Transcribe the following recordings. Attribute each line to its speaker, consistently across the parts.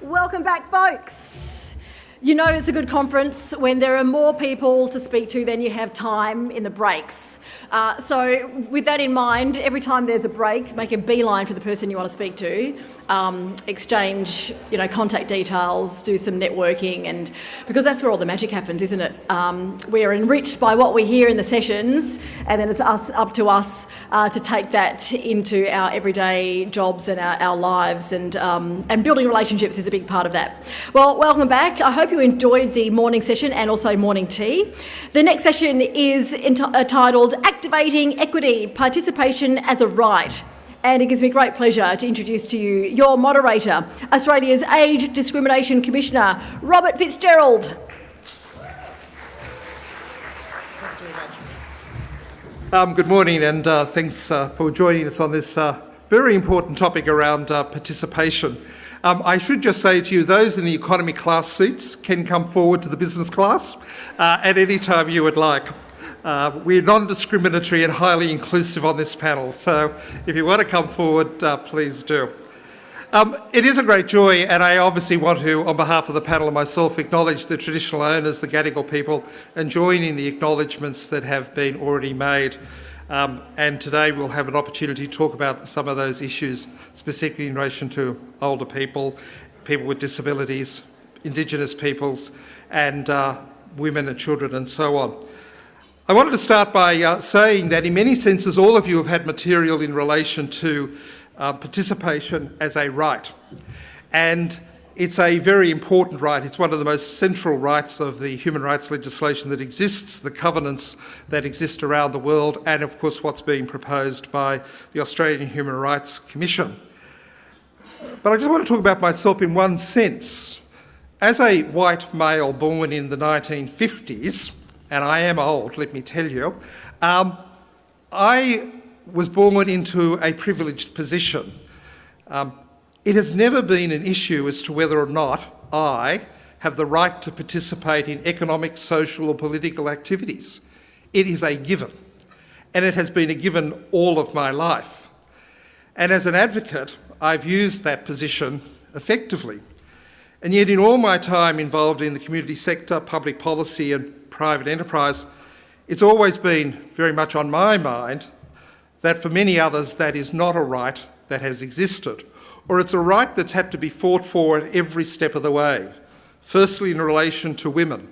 Speaker 1: Welcome back, folks. You know it's a good conference when there are more people to speak to than you have time in the breaks. So with that in mind, every time there's a break, make a beeline for the person you want to speak to, exchange, contact details, do some networking, and because that's where all the magic happens, isn't it? We are enriched by what we hear in the sessions, and then it's up to us to take that into our everyday jobs and our lives, and building relationships is a big part of that. Well, welcome back. I hope you enjoyed the morning session and also morning tea. The next session is titled Activating Equity, Participation as a Right. And it gives me great pleasure to introduce to you your moderator, Australia's Age Discrimination Commissioner, Robert Fitzgerald.
Speaker 2: Good morning, and thanks for joining us on this very important topic around participation. I should just say to you, those in the economy class seats can come forward to the business class at any time you would like. We're non-discriminatory and highly inclusive on this panel, so if you want to come forward, please do. It is a great joy, and I obviously want to, on behalf of the panel and myself, acknowledge the traditional owners, the Gadigal people, and join in the acknowledgements that have been already made. And today we'll have an opportunity to talk about some of those issues, specifically in relation to older people, people with disabilities, Indigenous peoples, and women and children, and so on. I wanted to start by saying that in many senses all of you have had material in relation to participation as a right, and it's a very important right. It's one of the most central rights of the human rights legislation that exists, the covenants that exist around the world, and of course what's being proposed by the Australian Human Rights Commission. But I just want to talk about myself in one sense. As a white male born in the 1950s, and I am old, let me tell you, I was born into a privileged position. It has never been an issue as to whether or not I have the right to participate in economic, social or political activities. It is a given, and it has been a given all of my life. And as an advocate, I've used that position effectively. And yet in all my time involved in the community sector, public policy and private enterprise, it's always been very much on my mind that for many others that is not a right that has existed, or it's a right that's had to be fought for at every step of the way. Firstly, in relation to women.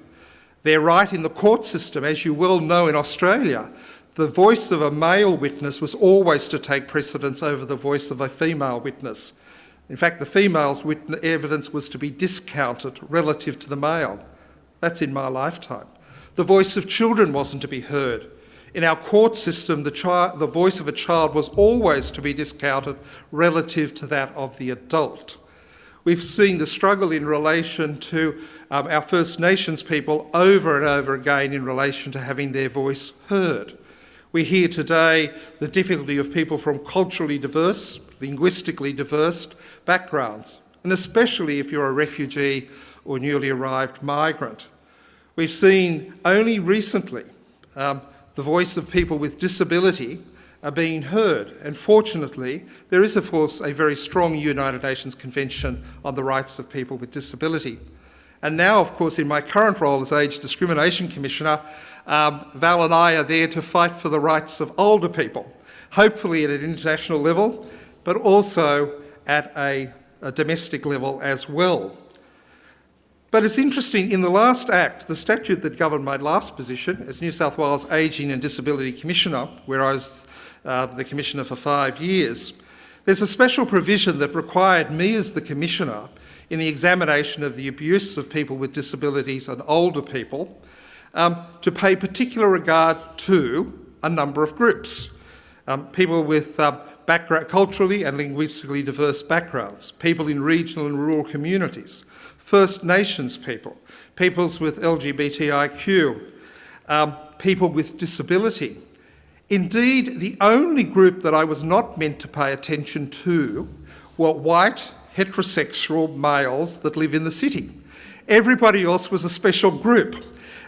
Speaker 2: Their right in the court system, as you well know in Australia, the voice of a male witness was always to take precedence over the voice of a female witness. In fact, the female's evidence was to be discounted relative to the male. That's in my lifetime. The voice of children wasn't to be heard. In our court system, the voice of a child was always to be discounted relative to that of the adult. We've seen the struggle in relation to our First Nations people over and over again in relation to having their voice heard. We hear today the difficulty of people from culturally diverse, linguistically diverse backgrounds, and especially if you're a refugee or newly arrived migrant. We've seen only recently the voice of people with disability are being heard, and fortunately there is of course a very strong United Nations Convention on the Rights of People with Disability. And now of course in my current role as Age Discrimination Commissioner, Val and I are there to fight for the rights of older people, hopefully at an international level, but also at a domestic level as well. But it's interesting, in the last act, the statute that governed my last position as New South Wales Ageing and Disability Commissioner, where I was the Commissioner for 5 years, there's a special provision that required me as the Commissioner in the examination of the abuse of people with disabilities and older people to pay particular regard to a number of groups. People with culturally and linguistically diverse backgrounds, people in regional and rural communities, First Nations people, peoples with LGBTIQ, people with disability. Indeed, the only group that I was not meant to pay attention to were white, heterosexual males that live in the city. Everybody else was a special group,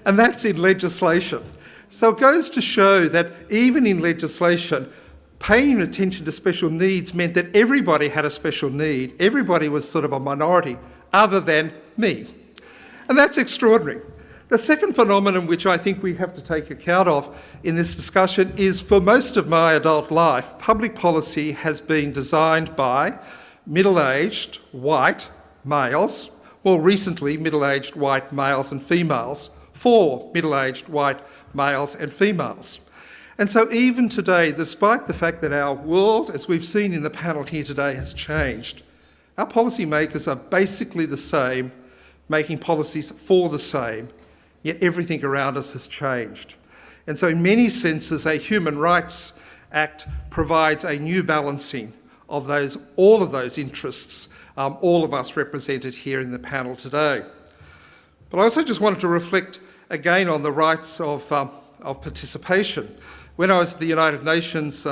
Speaker 2: and that's in legislation. So it goes to show that even in legislation, paying attention to special needs meant that everybody had a special need, everybody was sort of a minority other than me. And that's extraordinary. The second phenomenon which I think we have to take account of in this discussion is, for most of my adult life, public policy has been designed by middle-aged white males, more recently middle-aged white males and females, for middle-aged white males and females. And so even today, despite the fact that our world, as we've seen in the panel here today, has changed, our policymakers are basically the same, making policies for the same, yet everything around us has changed. And so in many senses, a Human Rights Act provides a new balancing of all of those interests, all of us represented here in the panel today. But I also just wanted to reflect again on the rights of participation. When I was at the United Nations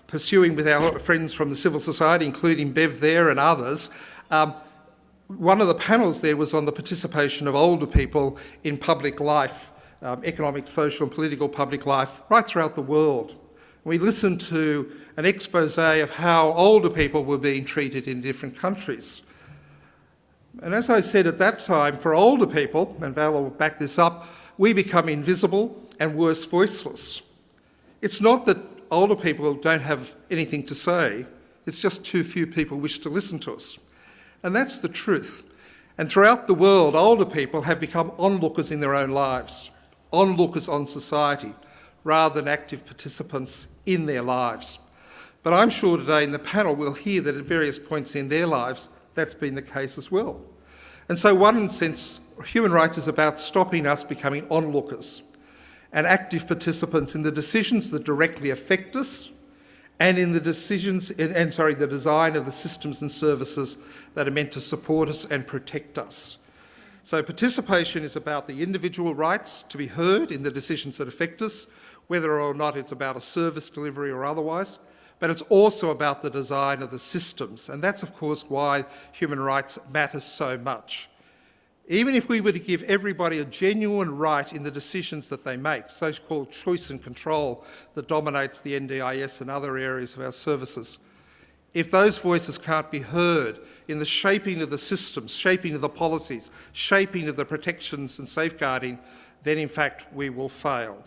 Speaker 2: pursuing with our friends from the civil society, including Bev there and others, one of the panels there was on the participation of older people in public life, economic, social and political public life right throughout the world. We listened to an expose of how older people were being treated in different countries. And as I said at that time, for older people, and Val will back this up, we become invisible and worse, voiceless. It's not that older people don't have anything to say, it's just too few people wish to listen to us. And that's the truth. And throughout the world, older people have become onlookers in their own lives, onlookers on society, rather than active participants in their lives. But I'm sure today in the panel we'll hear that at various points in their lives, that's been the case as well. And so one sense, human rights is about stopping us becoming onlookers and active participants in the decisions that directly affect us, and in the the design of the systems and services that are meant to support us and protect us. So participation is about the individual rights to be heard in the decisions that affect us, whether or not it's about a service delivery or otherwise, but it's also about the design of the systems. And that's, of course, why human rights matters so much. Even if we were to give everybody a genuine right in the decisions that they make, so-called choice and control that dominates the NDIS and other areas of our services, if those voices can't be heard in the shaping of the systems, shaping of the policies, shaping of the protections and safeguarding, then in fact we will fail.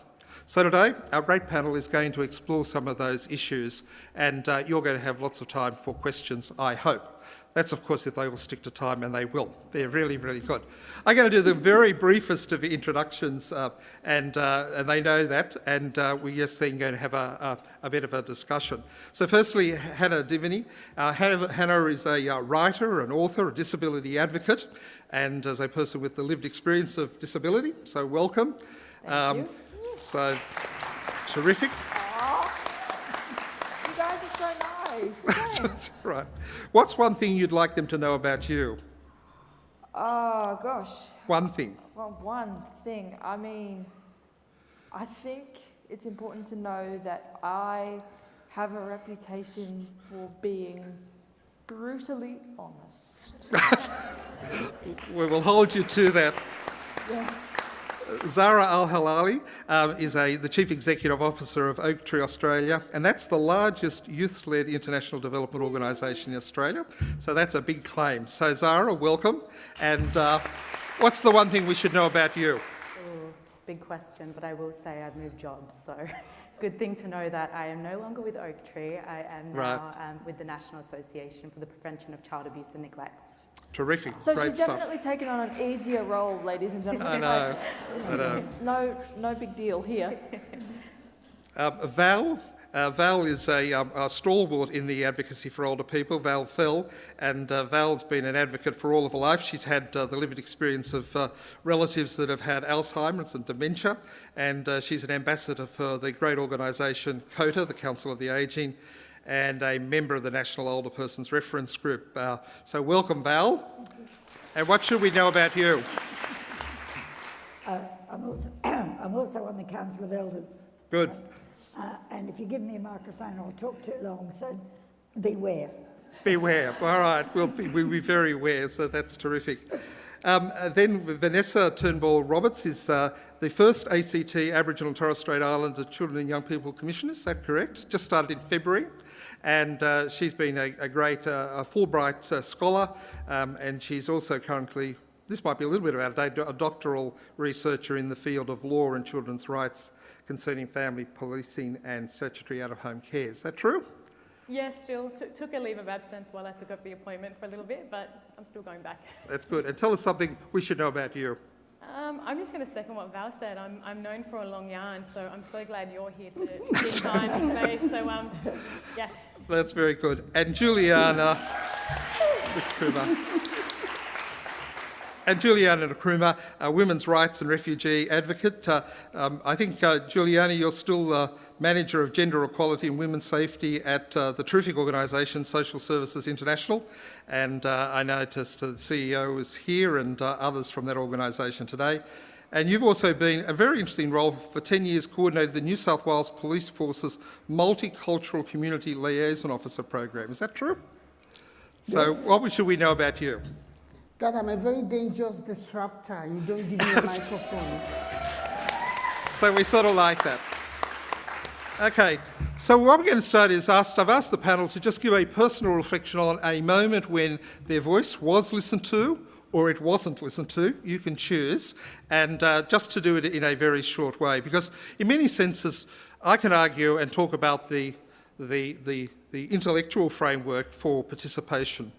Speaker 2: So today, our great panel is going to explore some of those issues, and you're going to have lots of time for questions, I hope. That's, of course, if they will stick to time, and they will. They're really, really good. I'm going to do the very briefest of introductions, and they know that, and we're just then going to have a bit of a discussion. So firstly, Hannah Diviny. Hannah is a writer, an author, a disability advocate, and as a person with the lived experience of disability, so welcome.
Speaker 3: Thank you.
Speaker 2: So, terrific.
Speaker 3: You guys are so nice.
Speaker 2: That's right. What's one thing you'd like them to know about you?
Speaker 3: Oh, gosh.
Speaker 2: One thing.
Speaker 3: Well, one thing. I mean, I think it's important to know that I have a reputation for being brutally honest.
Speaker 2: We will hold you to that.
Speaker 3: Yes.
Speaker 2: Zara Al-Halali is the Chief Executive Officer of Oak Tree Australia, and that's the largest youth-led international development organisation in Australia, so that's a big claim. So Zara, welcome, and what's the one thing we should know about you?
Speaker 4: Ooh, big question, but I will say I've moved jobs, so good thing to know that I am no longer with Oak Tree. I am now with the National Association for the Prevention of Child Abuse and Neglect.
Speaker 2: Terrific,
Speaker 3: So
Speaker 2: great
Speaker 3: she's
Speaker 2: stuff.
Speaker 3: definitely taken on an easier role, ladies and gentlemen.
Speaker 2: I know.
Speaker 3: No big deal here.
Speaker 2: Val is a stalwart in the advocacy for older people, Val Fell, and Val's been an advocate for all of her life. She's had the lived experience of relatives that have had Alzheimer's and dementia, and she's an ambassador for the great organisation COTA, the Council of the Ageing, and a member of the National Older Persons Reference Group. So welcome, Val. And what should we know about you?
Speaker 5: I'm also on the Council of Elders.
Speaker 2: Good.
Speaker 5: And if you give me a microphone, I'll talk too long, so beware.
Speaker 2: Beware. All right, we'll be very aware, so that's terrific. Then Vanessa Turnbull-Roberts is the first ACT Aboriginal and Torres Strait Islander Children and Young People Commissioner, is that correct? Just started in February. and she's been a great Fulbright scholar, and she's also currently, this might be a little bit out of date, a doctoral researcher in the field of law and children's rights concerning family policing and statutory out-of-home care. Is that true?
Speaker 6: Yes, still. Took a leave of absence while I took up the appointment for a little bit, but I'm still going back.
Speaker 2: That's good. And tell us something we should know about you.
Speaker 6: I'm just going to second what Val said. I'm known for a long yarn, so I'm so glad you're here to give time and space. So, yeah.
Speaker 2: That's very good. And Juliana Nkrumah, a women's rights and refugee advocate. I think, Juliana, you're still Manager of Gender Equality and Women's Safety at the terrific organisation Social Services International. And I noticed the CEO is here and others from that organisation today. And you've also been a very interesting role for 10 years, coordinated the New South Wales Police Force's Multicultural Community Liaison Officer program. Is that true? So
Speaker 7: Yes.
Speaker 2: what should we know about you?
Speaker 7: That I'm a very dangerous disruptor. You don't give me a microphone.
Speaker 2: So we sort of like that. Okay, so what we're going to start is I've asked the panel to just give a personal reflection on a moment when their voice was listened to or it wasn't listened to. You can choose, and just to do it in a very short way, because in many senses I can argue and talk about the intellectual framework for participation.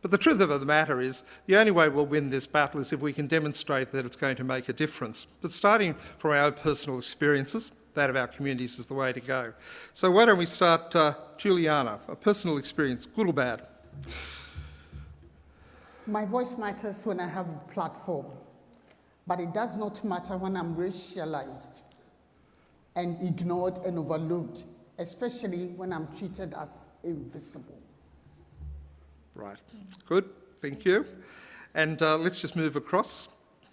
Speaker 2: But the truth of the matter is, the only way we'll win this battle is if we can demonstrate that it's going to make a difference. But starting from our own personal experiences, that of our communities is the way to go. So why don't we start, Juliana, a personal experience, good or bad?
Speaker 7: My voice matters when I have a platform, but it does not matter when I'm racialized and ignored and overlooked, especially when I'm treated as invisible.
Speaker 2: Right, good, thank you. And let's just move across.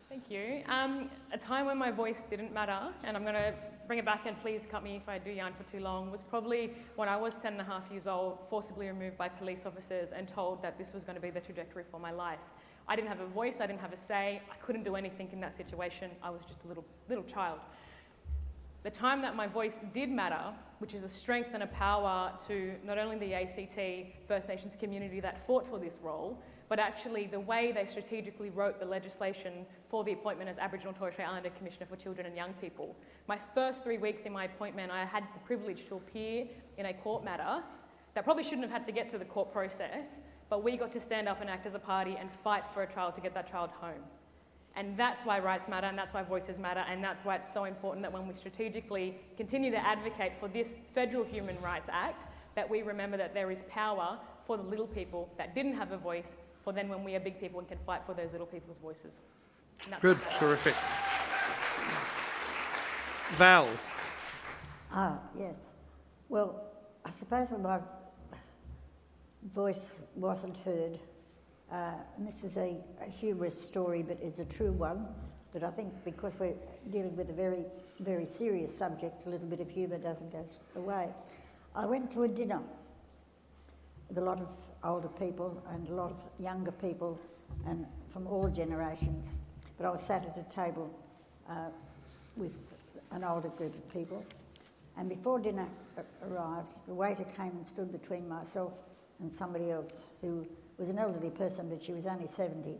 Speaker 6: Thank you. A time when my voice didn't matter, and I'm going to bring it back, and please cut me if I do yarn for too long, was probably when I was 10 and a half years old, forcibly removed by police officers and told that this was going to be the trajectory for my life. I didn't have a voice, I didn't have a say, I couldn't do anything in that situation. I was just a little child. The time that my voice did matter, which is a strength and a power to not only the ACT First Nations community that fought for this role, but actually the way they strategically wrote the legislation for the appointment as Aboriginal and Torres Strait Islander Commissioner for Children and Young People. My first 3 weeks in my appointment, I had the privilege to appear in a court matter that probably shouldn't have had to get to the court process, but we got to stand up and act as a party and fight for a child to get that child home. And that's why rights matter, and that's why voices matter, and that's why it's so important that when we strategically continue to advocate for this Federal Human Rights Act, that we remember that there is power for the little people that didn't have a voice, for then when we are big people and can fight for those little people's voices.
Speaker 2: Good, terrific. Val.
Speaker 5: Yes. Well, I suppose when my voice wasn't heard, and this is a humorous story, but it's a true one, but I think because we're dealing with a very, very serious subject, a little bit of humour doesn't go away. I went to a dinner with a lot of older people and a lot of younger people and from all generations, but I was sat at a table with an older group of people, and before dinner arrived, the waiter came and stood between myself and somebody else who was an elderly person, but she was only 70,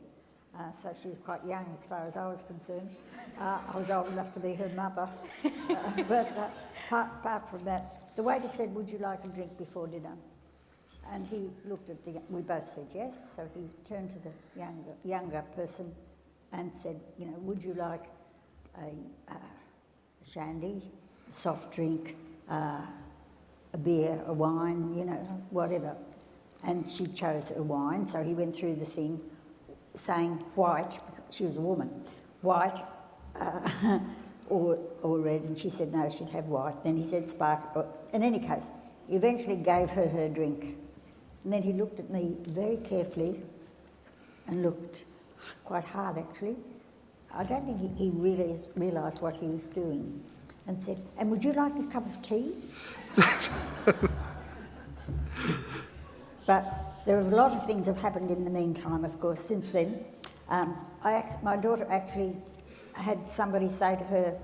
Speaker 5: so she was quite young as far as I was concerned. I was old enough to be her mother, but apart from that, the waiter said, "Would you like a drink before dinner?" And he looked at we both said yes, so he turned to the younger person and said, "You know, would you like a shandy, a soft drink, a beer, a wine, you know, whatever?" And she chose a wine, so he went through the thing saying white, she was a woman, white or red, and she said no, she'd have white. Then he said sparkling. In any case, he eventually gave her her drink. And then he looked at me very carefully and looked quite hard, actually. I don't think he really realised what he was doing, and said, "And would you like a cup of tea?" But there are a lot of things have happened in the meantime, of course, since then. My daughter actually had somebody say to her,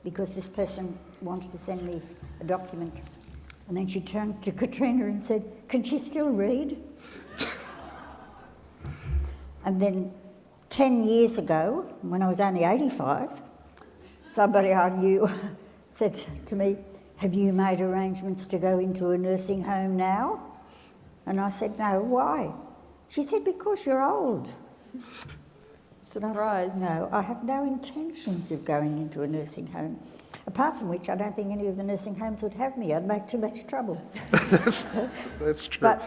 Speaker 5: because this person wanted to send me a document And then she turned to Katrina and said, "Can she still read?" And then 10 years ago, when I was only 85, somebody I knew said to me, "Have you made arrangements to go into a nursing home now?" And I said, "No, why?" She said, "Because you're old."
Speaker 3: Surprise.
Speaker 5: No, I have no intentions of going into a nursing home. Apart from which, I don't think any of the nursing homes would have me. I'd make too much trouble.
Speaker 2: That's true.
Speaker 5: But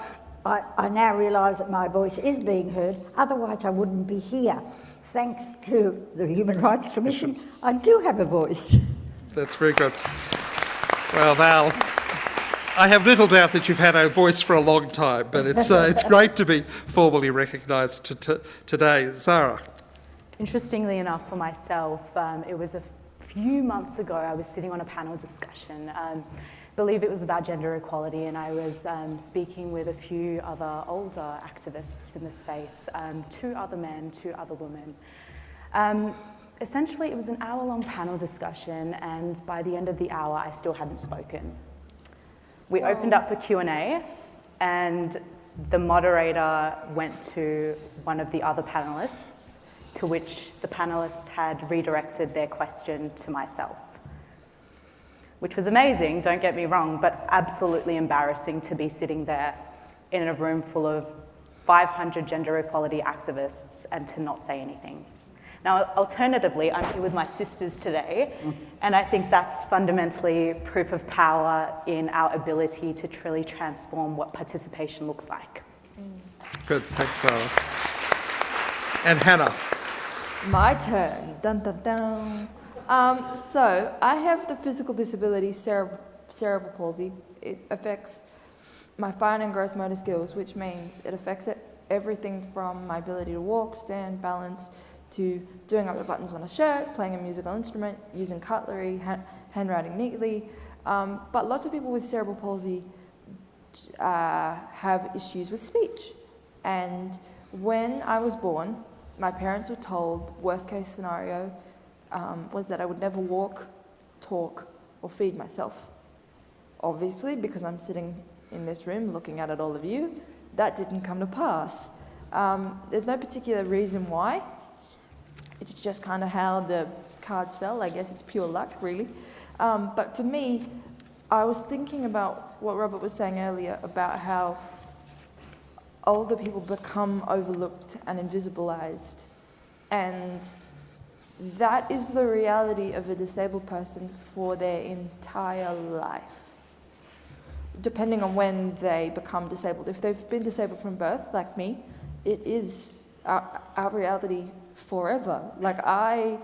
Speaker 5: I now realise that my voice is being heard, otherwise I wouldn't be here. Thanks to the Human Rights Commission, I do have a voice.
Speaker 2: That's very good. Well, Val, I have little doubt that you've had a voice for a long time, but it's great to be formally recognised today. Zara.
Speaker 4: Interestingly enough for myself, it was a few months ago I was sitting on a panel discussion. I believe it was about gender equality, and I was speaking with a few other older activists in the space, 2 other men, 2 other women. Essentially, it was an hour-long panel discussion, and by the end of the hour, I still hadn't spoken. We opened up for Q&A, and the moderator went to one of the other panelists, to which the panelist had redirected their question to myself, which was amazing, don't get me wrong, but absolutely embarrassing to be sitting there in a room full of 500 gender equality activists and to not say anything. Now, alternatively, I'm here with my sisters today, and I think that's fundamentally proof of power in our ability to truly transform what participation looks like.
Speaker 2: Good, thanks, Sarah. And Hannah.
Speaker 3: My turn. Dun, dun, dun. So I have the physical disability cerebral palsy. It affects my fine and gross motor skills, which means it affects everything from my ability to walk, stand, balance, to doing up the buttons on a shirt, playing a musical instrument, using cutlery, handwriting neatly. But lots of people with cerebral palsy have issues with speech. And when I was born, my parents were told worst case scenario was that I would never walk, talk, or feed myself. Obviously, because I'm sitting in this room looking out at all of you, that didn't come to pass. There's no particular reason why. It's just kind of how the cards fell. I guess it's pure luck, really. But for me, I was thinking about what Robert was saying earlier about how older people become overlooked and invisibilized. And that is the reality of a disabled person for their entire life, depending on when they become disabled. If they've been disabled from birth, like me, it is our reality forever. Like, I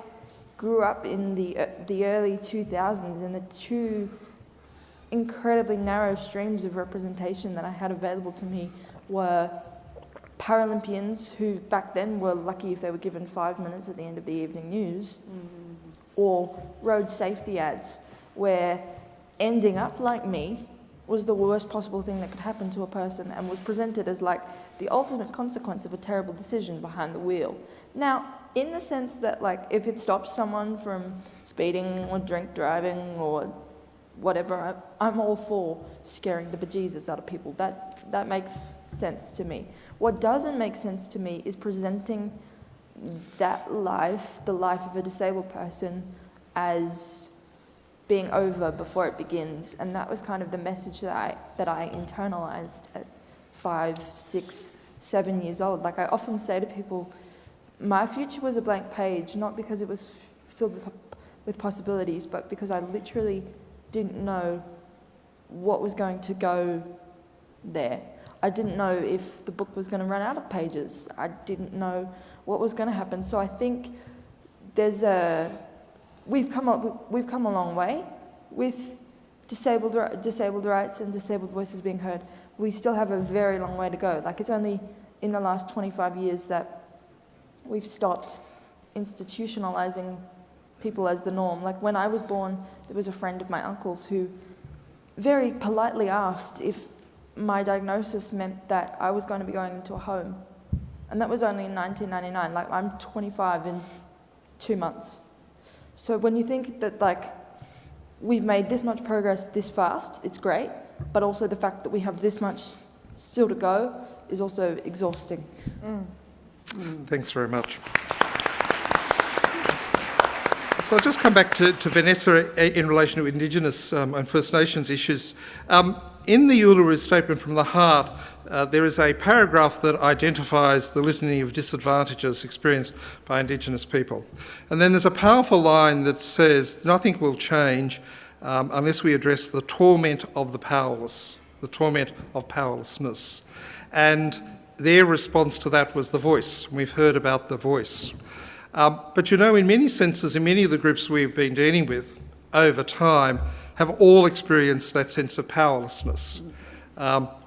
Speaker 3: grew up in the early 2000s, and the 2 incredibly narrow streams of representation that I had available to me were Paralympians, who back then were lucky if they were given 5 minutes at the end of the evening news, or road safety ads, where ending up like me was the worst possible thing that could happen to a person and was presented as like the ultimate consequence of a terrible decision behind the wheel. Now, in the sense that, like, if it stops someone from speeding or drink driving or whatever, I'm all for scaring the bejesus out of people. That makes sense to me. What doesn't make sense to me is presenting that life, the life of a disabled person, as being over before it begins. And that was kind of the message that I internalized at 5, 6, 7 years old. Like, I often say to people, my future was a blank page, not because it was filled with possibilities, but because I literally didn't know what was going to go there. I didn't know if the book was going to run out of pages. I didn't know what was going to happen. So I think we've come a long way with disabled rights and disabled voices being heard. We still have a very long way to go. Like, it's only in the last 25 years that we've stopped institutionalizing people as the norm. Like, when I was born, there was a friend of my uncle's who very politely asked if my diagnosis meant that I was going to be going into a home. And that was only in 1999. Like, I'm 25 in 2 months. So when you think that, like, we've made this much progress this fast, it's great, but also the fact that we have this much still to go is also exhausting.
Speaker 2: Thanks very much. So I'll just come back to Vanessa in relation to Indigenous and First Nations issues. In the Uluru Statement from the Heart, there is a paragraph that identifies the litany of disadvantages experienced by Indigenous people. And then there's a powerful line that says, nothing will change unless we address the torment of the powerless, the torment of powerlessness. And their response to that was the voice. We've heard about the voice. But you know, in many senses, in many of the groups we've been dealing with over time, have all experienced that sense of powerlessness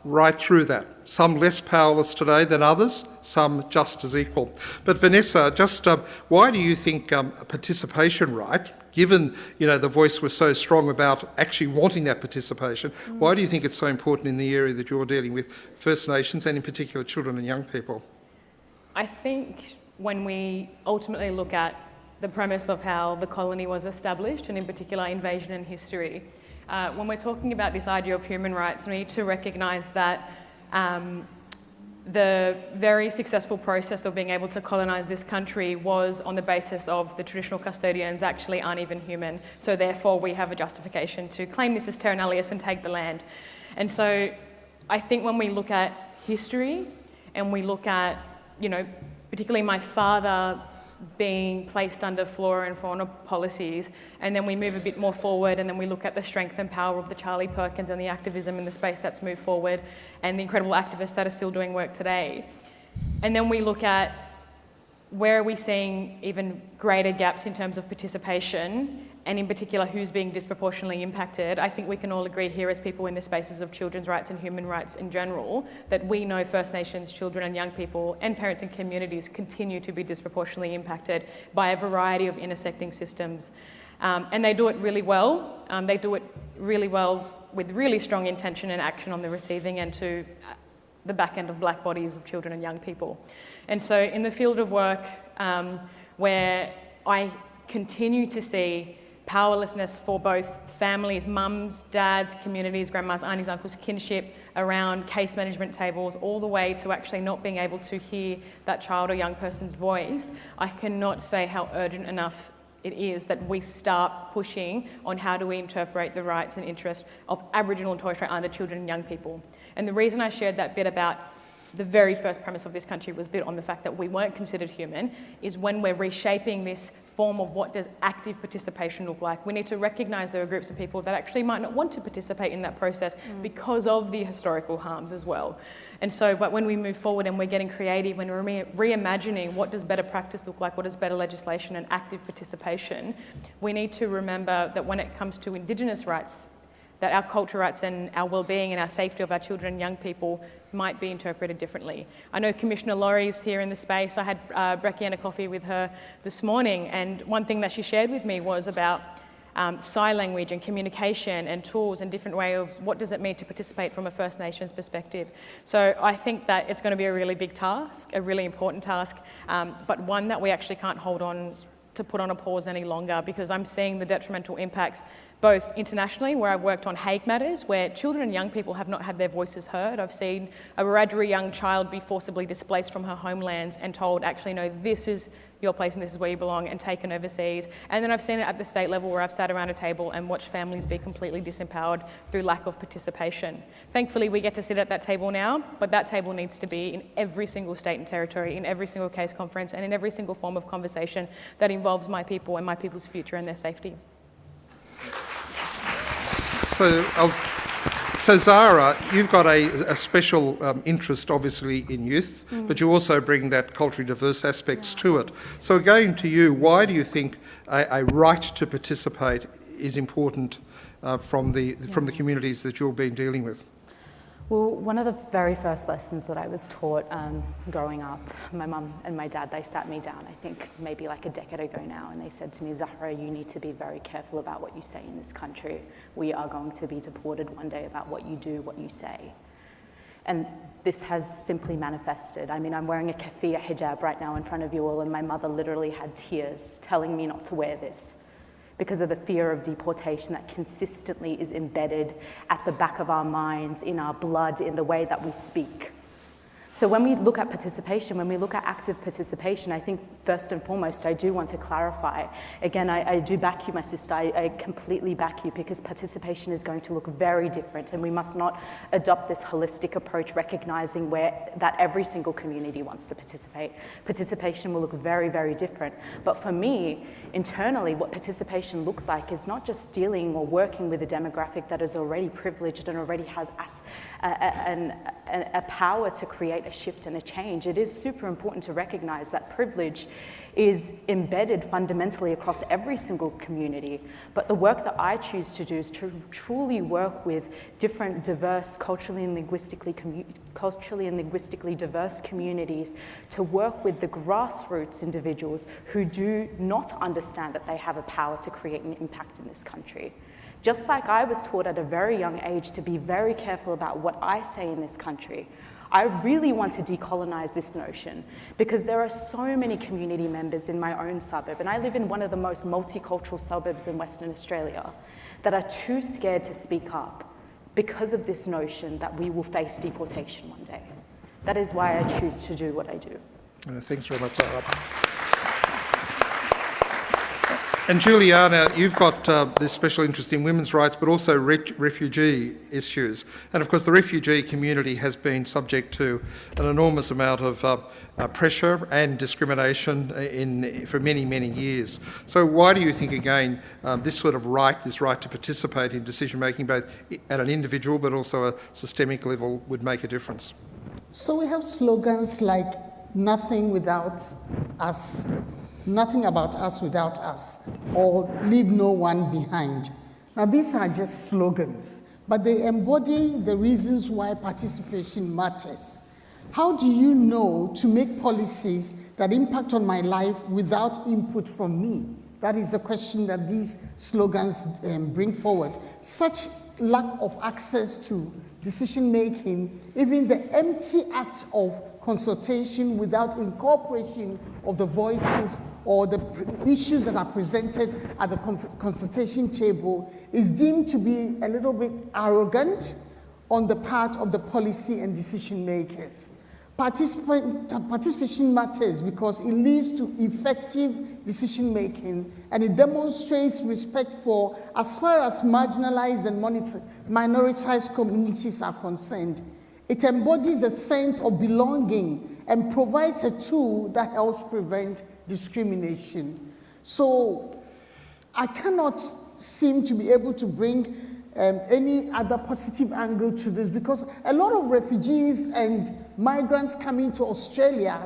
Speaker 2: right through that. Some less powerless today than others, some just as equal. But Vanessa, just why do you think a participation right, given the voice was so strong about actually wanting that participation, why do you think it's so important in the area that you're dealing with First Nations and in particular children and young people?
Speaker 6: I think when we ultimately look at the premise of how the colony was established, and in particular invasion and history, when we're talking about this idea of human rights, we need to recognise that the very successful process of being able to colonise this country was on the basis of the traditional custodians actually aren't even human, so therefore we have a justification to claim this as terra nullius and take the land. And so I think when we look at history and we look at, particularly my father being placed under flora and fauna policies, and then we move a bit more forward and then we look at the strength and power of the Charlie Perkins and the activism in the space that's moved forward and the incredible activists that are still doing work today. And then we look at where are we seeing even greater gaps in terms of participation, and in particular who's being disproportionately impacted. I think we can all agree here as people in the spaces of children's rights and human rights in general that we know First Nations children and young people and parents and communities continue to be disproportionately impacted by a variety of intersecting systems. And they do it really well. They do it really well with really strong intention and action on the receiving end to the back end of black bodies of children and young people. And so in the field of work where I continue to see powerlessness for both families, mums, dads, communities, grandmas, aunties, uncles, kinship, around case management tables, all the way to actually not being able to hear that child or young person's voice, I cannot say how urgent enough it is that we start pushing on how do we interpret the rights and interests of Aboriginal and Torres Strait Islander children and young people. And the reason I shared that bit about the very first premise of this country was built on the fact that we weren't considered human, is when we're reshaping this form of what does active participation look like, we need to recognise there are groups of people that actually might not want to participate in that process because of the historical harms as well. And so, but when we move forward and we're getting creative, when we're reimagining what does better practice look like, what is better legislation and active participation, we need to remember that when it comes to Indigenous rights, that our cultural rights and our well-being and our safety of our children and young people might be interpreted differently. I know Commissioner Laurie's here in the space. I had Brecky and a coffee with her this morning, and one thing that she shared with me was about sign language and communication and tools and different way of what does it mean to participate from a First Nations perspective. So I think that it's going to be a really big task, a really important task, but one that we actually can't hold on to put on a pause any longer, because I'm seeing the detrimental impacts both internationally, where I've worked on Hague matters, where children and young people have not had their voices heard. I've seen a Wiradjuri young child be forcibly displaced from her homelands and told, actually, no, this is your place and this is where you belong, and taken overseas. And then I've seen it at the state level, where I've sat around a table and watched families be completely disempowered through lack of participation. Thankfully, we get to sit at that table now, but that table needs to be in every single state and territory, in every single case conference, and in every single form of conversation that involves my people and my people's future and their safety.
Speaker 2: So Zara, you've got a special interest, obviously, in youth, but you also bring that culturally diverse aspects to it. So going to you, why do you think a right to participate is important from the communities that you've been dealing with?
Speaker 4: Well, one of the very first lessons that I was taught growing up, my mum and my dad, they sat me down, I think maybe like a decade ago now, and they said to me, Zahra, you need to be very careful about what you say in this country. We are going to be deported one day about what you do, what you say. And this has simply manifested. I mean, I'm wearing a keffiyeh hijab right now in front of you all, and my mother literally had tears telling me not to wear this, because of the fear of deportation that consistently is embedded at the back of our minds, in our blood, in the way that we speak. So when we look at participation, when we look at active participation, I think first and foremost, I do want to clarify. Again, I do back you, my sister. I completely back you, because participation is going to look very different, and we must not adopt this holistic approach, recognizing that every single community wants to participate. Participation will look very, very different. But for me, internally, what participation looks like is not just dealing or working with a demographic that is already privileged and already has a power to create a shift and a change. It is super important to recognize that privilege is embedded fundamentally across every single community. But the work that I choose to do is to truly work with different diverse, culturally and linguistically diverse communities, to work with the grassroots individuals who do not understand that they have a power to create an impact in this country. Just like I was taught at a very young age to be very careful about what I say in this country, I really want to decolonize this notion, because there are so many community members in my own suburb, and I live in one of the most multicultural suburbs in Western Australia, that are too scared to speak up because of this notion that we will face deportation one day. That is why I choose to do what I do.
Speaker 2: Thanks very much, Lara. And Juliana, you've got this special interest in women's rights, but also refugee issues. And of course, the refugee community has been subject to an enormous amount of pressure and discrimination for many, many years. So why do you think, again, this sort of right, this right to participate in decision-making, both at an individual but also a systemic level, would make a difference?
Speaker 7: So we have slogans like "nothing without us," "nothing about us without us," or "leave no one behind." Now, these are just slogans, but they embody the reasons why participation matters. How do you know to make policies that impact on my life without input from me? That is the question that these slogans bring forward. Such lack of access to decision-making, even the empty act of consultation without incorporation of the voices or the issues that are presented at the consultation table, is deemed to be a little bit arrogant on the part of the policy and decision makers. Participation matters because it leads to effective decision making, and it demonstrates respect for, as far as marginalized and minoritized communities are concerned. It embodies a sense of belonging and provides a tool that helps prevent discrimination. So I cannot seem to be able to bring any other positive angle to this, because a lot of refugees and migrants coming to Australia,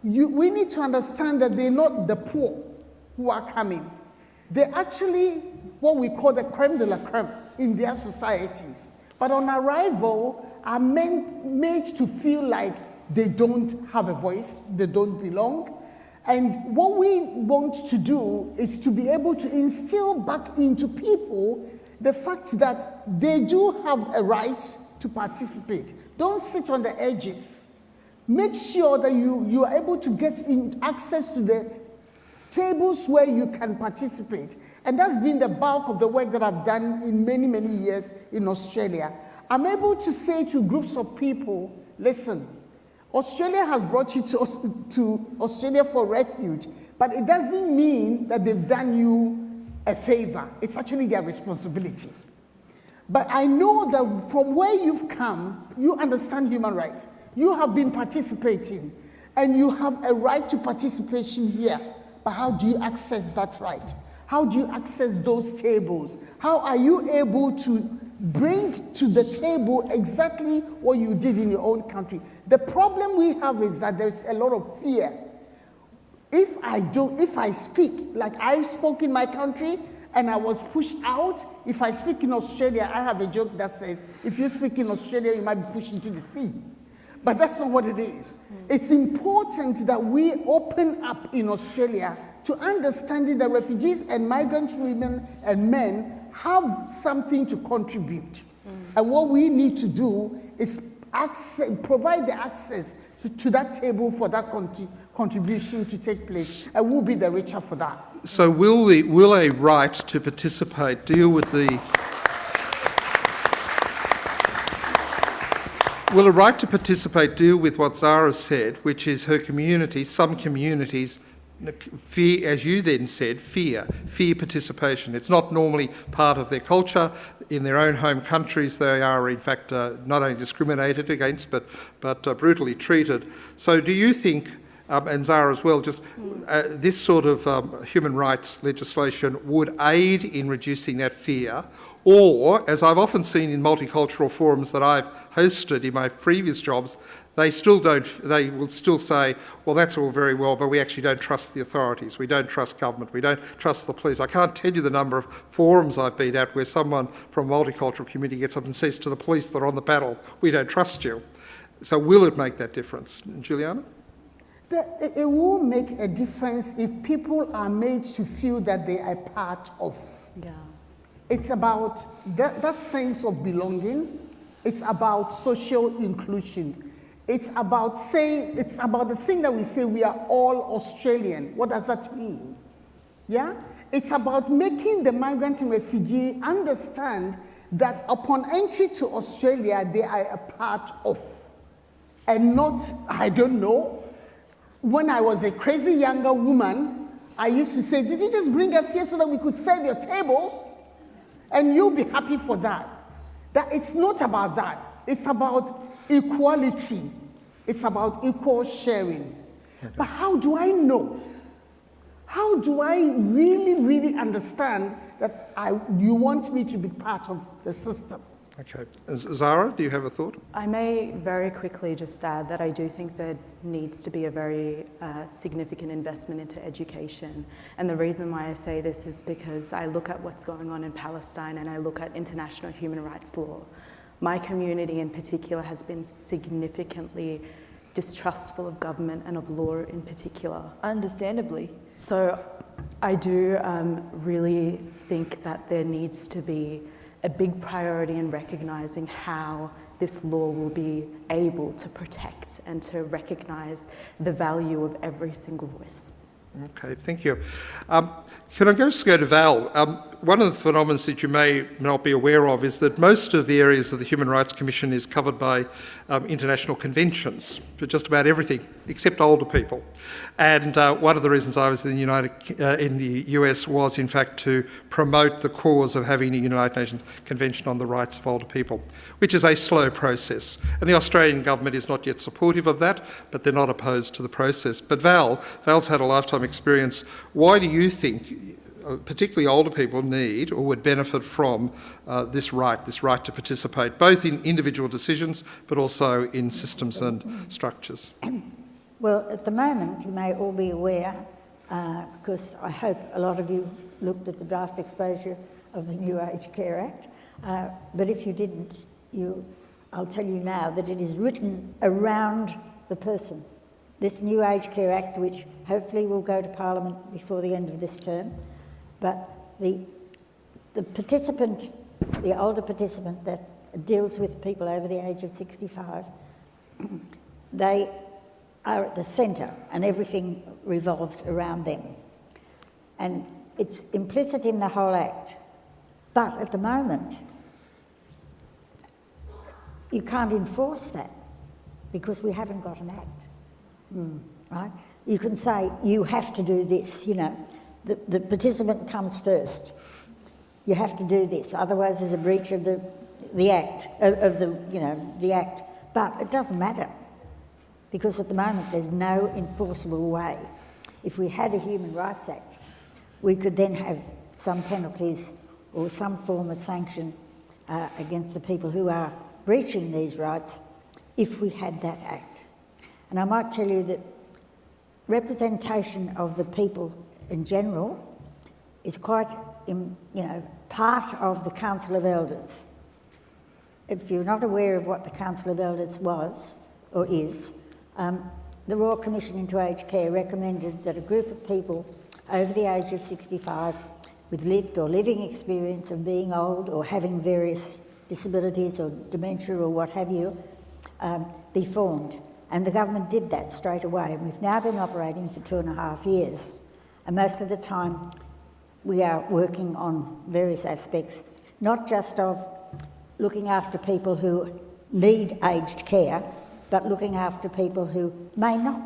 Speaker 7: we need to understand that they're not the poor who are coming. They're actually what we call the crème de la crème in their societies. But on arrival, are made to feel like they don't have a voice, they don't belong. And what we want to do is to be able to instill back into people the fact that they do have a right to participate. Don't sit on the edges. Make sure that you are able to get in access to the tables where you can participate. And that's been the bulk of the work that I've done in many, many years in Australia. I'm able to say to groups of people, listen, Australia has brought you to Australia for refuge, but it doesn't mean that they've done you a favor. It's actually their responsibility. But I know that from where you've come, you understand human rights. You have been participating, and you have a right to participation here. But how do you access that right? How do you access those tables? How are you able to bring to the table exactly what you did in your own country? The problem we have is that there's a lot of fear. If I speak, like I spoke in my country and I was pushed out, if I speak in Australia, I have a joke that says, if you speak in Australia, you might be pushed into the sea. But that's not what it is. It's important that we open up in Australia to understanding that refugees and migrant women and men have something to contribute. And what we need to do is provide the access to that table for that contribution to take place, and we'll be the richer for that.
Speaker 2: So will a right to participate deal with the... Will a right to participate deal with what Zara said, which is her community, some communities, fear, as you then said, fear participation. It's not normally part of their culture. In their own home countries, they are in fact not only discriminated against, but brutally treated. So do you think, and Zara as well, just this sort of human rights legislation would aid in reducing that fear? Or, as I've often seen in multicultural forums that I've hosted in my previous jobs, they will still say, well, that's all very well, but we actually don't trust the authorities, we don't trust government, we don't trust the police. I can't tell you the number of forums I've been at where someone from a multicultural community gets up and says to the police that are on the panel, we don't trust you. So will it make that difference? Juliana?
Speaker 7: It will make a difference if people are made to feel that they are part of.
Speaker 4: Yeah.
Speaker 7: It's about that sense of belonging. It's about social inclusion. It's about the thing that we say we are all Australian. What does that mean? Yeah? It's about making the migrant and refugee understand that upon entry to Australia, they are a part of. And not, I don't know, when I was a crazy younger woman, I used to say, did you just bring us here so that we could serve your tables? And you'll be happy for that. That it's not about that. It's about equality. It's about equal sharing. Okay. But how do I know? How do I really, really understand that you want me to be part of the system?
Speaker 2: Okay. Zara, do you have a thought?
Speaker 4: I may very quickly just add that I do think there needs to be a very significant investment into education. And the reason why I say this is because I look at what's going on in Palestine and I look at international human rights law. My community in particular has been significantly distrustful of government and of law in particular.
Speaker 3: Understandably.
Speaker 4: So I do really think that there needs to be a big priority in recognising how this law will be able to protect and to recognise the value of every single voice.
Speaker 2: Okay, thank you. Can I just go to Val? One of the phenomena that you may not be aware of is that most of the areas of the Human Rights Commission is covered by international conventions for just about everything except older people. And one of the reasons I was in the US was in fact to promote the cause of having a United Nations Convention on the Rights of Older People, which is a slow process. And the Australian government is not yet supportive of that, but they're not opposed to the process. But Val's had a lifetime experience. Why do you think particularly older people need or would benefit from this right to participate, both in individual decisions but also in systems and structures?
Speaker 5: Well, at the moment, you may all be aware, because I hope a lot of you looked at the draft exposure of the New Aged Care Act, but if you didn't, I'll tell you now that it is written around the person. This New Aged Care Act, which hopefully will go to Parliament before the end of this term, but the participant, the older participant that deals with people over the age of 65, they are at the centre and everything revolves around them. And it's implicit in the whole Act. But at the moment, you can't enforce that because we haven't got an Act. Right? You can say, you have to do this, you know. The participant comes first. You have to do this, otherwise there's a breach of the Act, the Act. But it doesn't matter, because at the moment there's no enforceable way. If we had a Human Rights Act, we could then have some penalties or some form of sanction against the people who are breaching these rights if we had that Act. And I might tell you that representation of the people in general is quite, part of the Council of Elders. If you're not aware of what the Council of Elders was, or is, the Royal Commission into Aged Care recommended that a group of people over the age of 65 with lived or living experience of being old or having various disabilities or dementia or what have you, be formed. And the government did that straight away. And we've now been operating for 2.5 years. And most of the time, we are working on various aspects, not just of looking after people who need aged care, but looking after people who may not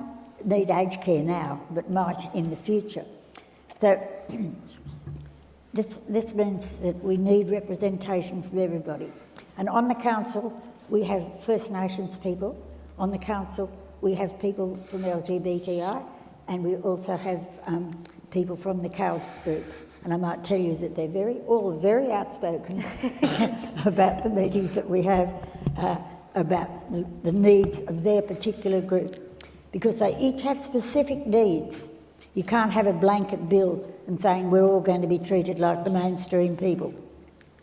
Speaker 5: need aged care now, but might in the future. So this means that we need representation from everybody. And on the council, we have First Nations people. On the council, we have people from LGBTI, and we also have people from the CALD group. And I might tell you that they're all very outspoken about the meetings that we have, about the needs of their particular group, because they each have specific needs. You can't have a blanket bill and saying we're all going to be treated like the mainstream people.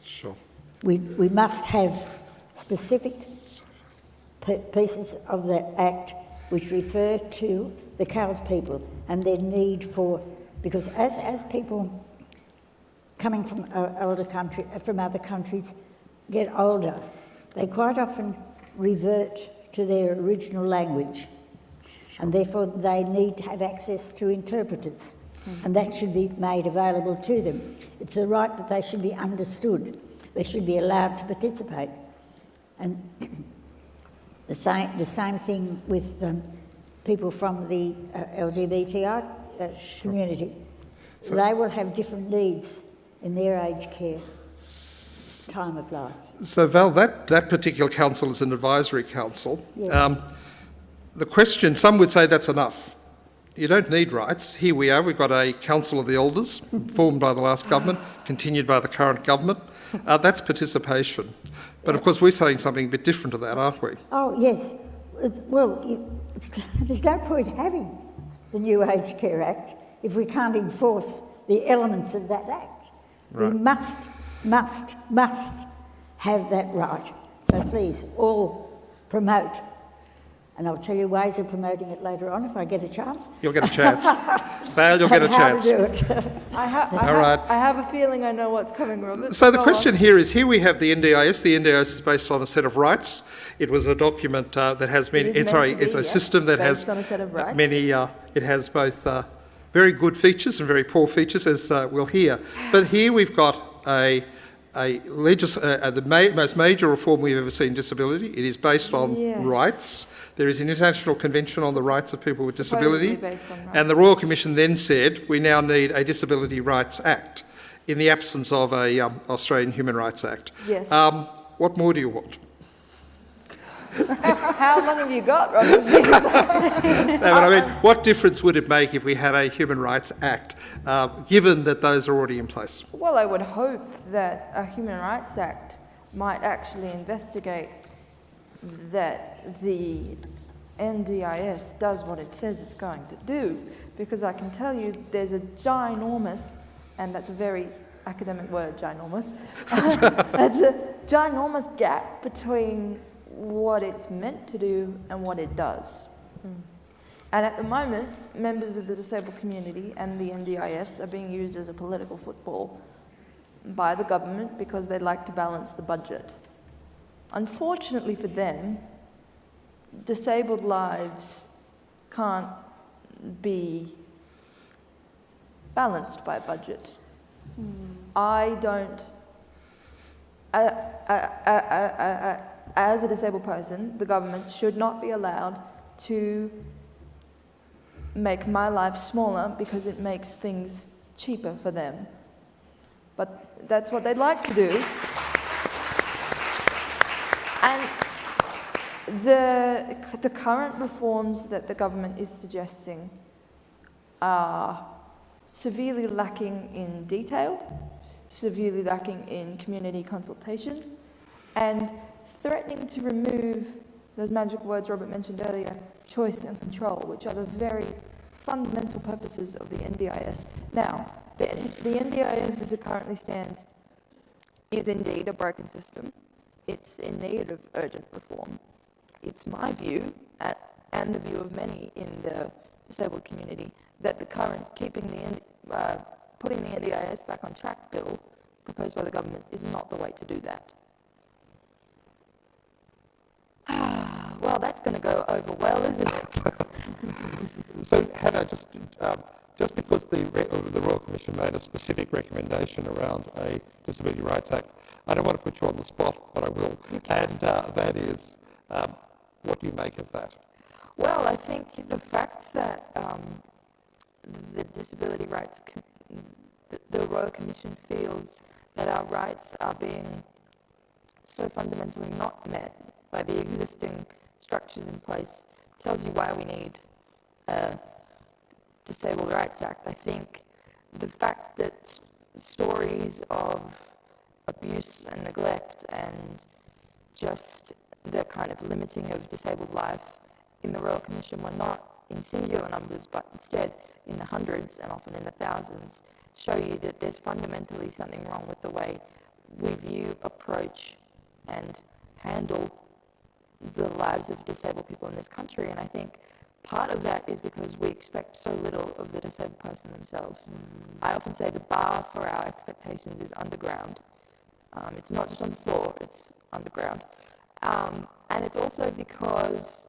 Speaker 2: Sure.
Speaker 5: We must have specific pieces of the Act which refer to the CALD people and their need for, because as people coming from from other countries get older, they quite often revert to their original language, and therefore they need to have access to interpreters, and that should be made available to them. It's a right that they should be understood. They should be allowed to participate. And the same thing with people from the LGBTI community. So they will have different needs in their aged care time of life.
Speaker 2: So Val, that particular council is an advisory council.
Speaker 5: Yeah.
Speaker 2: The question, some would say that's enough. You don't need rights. Here we are, we've got a council of the elders formed by the last government, continued by the current government. That's participation. But of course we're saying something a bit different to that, aren't we?
Speaker 5: Oh, yes. There's no point having the new Aged Care Act if we can't enforce the elements of that Act. Right. We must have that right. So please, all promote. And I'll tell you ways of promoting it later on if I get a chance.
Speaker 2: You'll get a chance. Val, you'll get a chance.
Speaker 5: How to do it.
Speaker 3: I have a feeling I know what's coming, Robert.
Speaker 2: So the question here is, here we have the NDIS. The NDIS is based on a set of rights. It was a document that has many, it's a system that has
Speaker 3: on a set of rights.
Speaker 2: Many, it has both very good features and very poor features, as we'll hear. But here we've got the most major reform we've ever seen in disability. It is based on rights. There is an international convention on the rights of people with disability, and the Royal Commission then said we now need a Disability Rights Act in the absence of a Australian Human Rights Act.
Speaker 3: Yes.
Speaker 2: What more do you want?
Speaker 3: How long have you got, Robert?
Speaker 2: No, but I mean, what difference would it make if we had a Human Rights Act, given that those are already in place?
Speaker 3: Well, I would hope that a Human Rights Act might actually investigate that the NDIS does what it says it's going to do, because I can tell you there's a ginormous, and that's a very academic word, ginormous, that's a ginormous gap between what it's meant to do and what it does. And at the moment, members of the disabled community and the NDIS are being used as a political football by the government because they like to balance the budget. Unfortunately for them, disabled lives can't be balanced by budget. I don't, as a disabled person, the government should not be allowed to make my life smaller because it makes things cheaper for them. But that's what they'd like to do. And the current reforms that the government is suggesting are severely lacking in detail, severely lacking in community consultation, and threatening to remove those magic words Robert mentioned earlier, choice and control, which are the very fundamental purposes of the NDIS. Now, the NDIS as it currently stands is indeed a broken system. It's in need of urgent reform. It's my view, and the view of many in the disabled community, that the current putting the NDIS back on track bill proposed by the government is not the way to do that. Well, that's going to go over well, isn't it?
Speaker 8: So, Hannah, just because the Royal Commission made a specific recommendation around a Disability Rights Act, I don't want to put you on the spot, but I will. And that is, what do you make of that?
Speaker 3: Well, I think the fact that the Disability Rights, the Royal Commission feels that our rights are being so fundamentally not met by the existing structures in place tells you why we need a Disabled Rights Act. I think the fact that stories of abuse and neglect and just the kind of limiting of disabled life in the Royal Commission were not in singular numbers, but instead in the hundreds and often in the thousands, show you that there's fundamentally something wrong with the way we view, approach, and handle the lives of disabled people in this country. And I think part of that is because we expect so little of the disabled person themselves. I often say the bar for our expectations is underground. It's not just on the floor, it's underground. And it's also because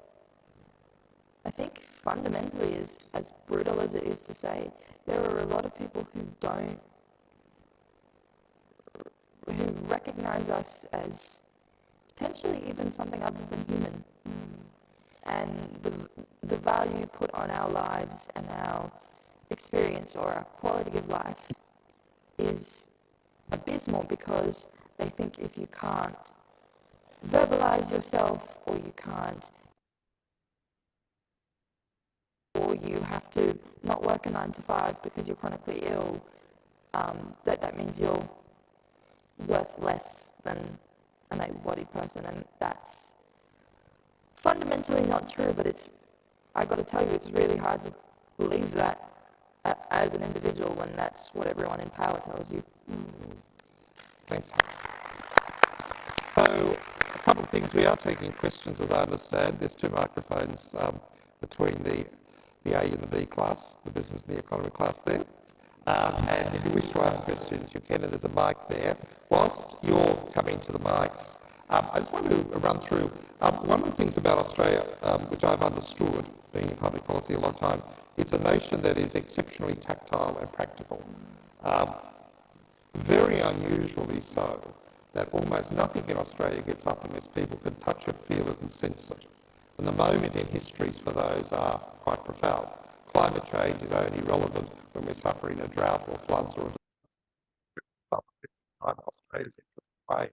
Speaker 3: I think fundamentally, as brutal as it is to say, there are a lot of people who recognize us as potentially even something other than human. And the value put on our lives and our experience or our quality of life is abysmal, because they think if you can't verbalize yourself, or you can't, or you have to not work a 9 to 5 because you're chronically ill, that means you're worth less than an able-bodied person. And that's fundamentally not true, but I got to tell you, it's really hard to believe that as an individual when that's what everyone in power tells you.
Speaker 8: Thanks. So, a couple of things. We are taking questions, as I understand. There's 2 microphones between the A and the B class, the business and the economy class there. And if you wish to ask questions, you can, and there's a mic there. Whilst you're coming to the mics, I just want to run through one of the things about Australia, which I've understood, being in public policy a long time. It's a nation that is exceptionally tactile and practical. Very unusually so, that almost nothing in Australia gets up unless people can touch it, feel it and sense it. And the moment in histories for those are quite profound. Climate change is only relevant when we're suffering a drought or floods or a Australia's way.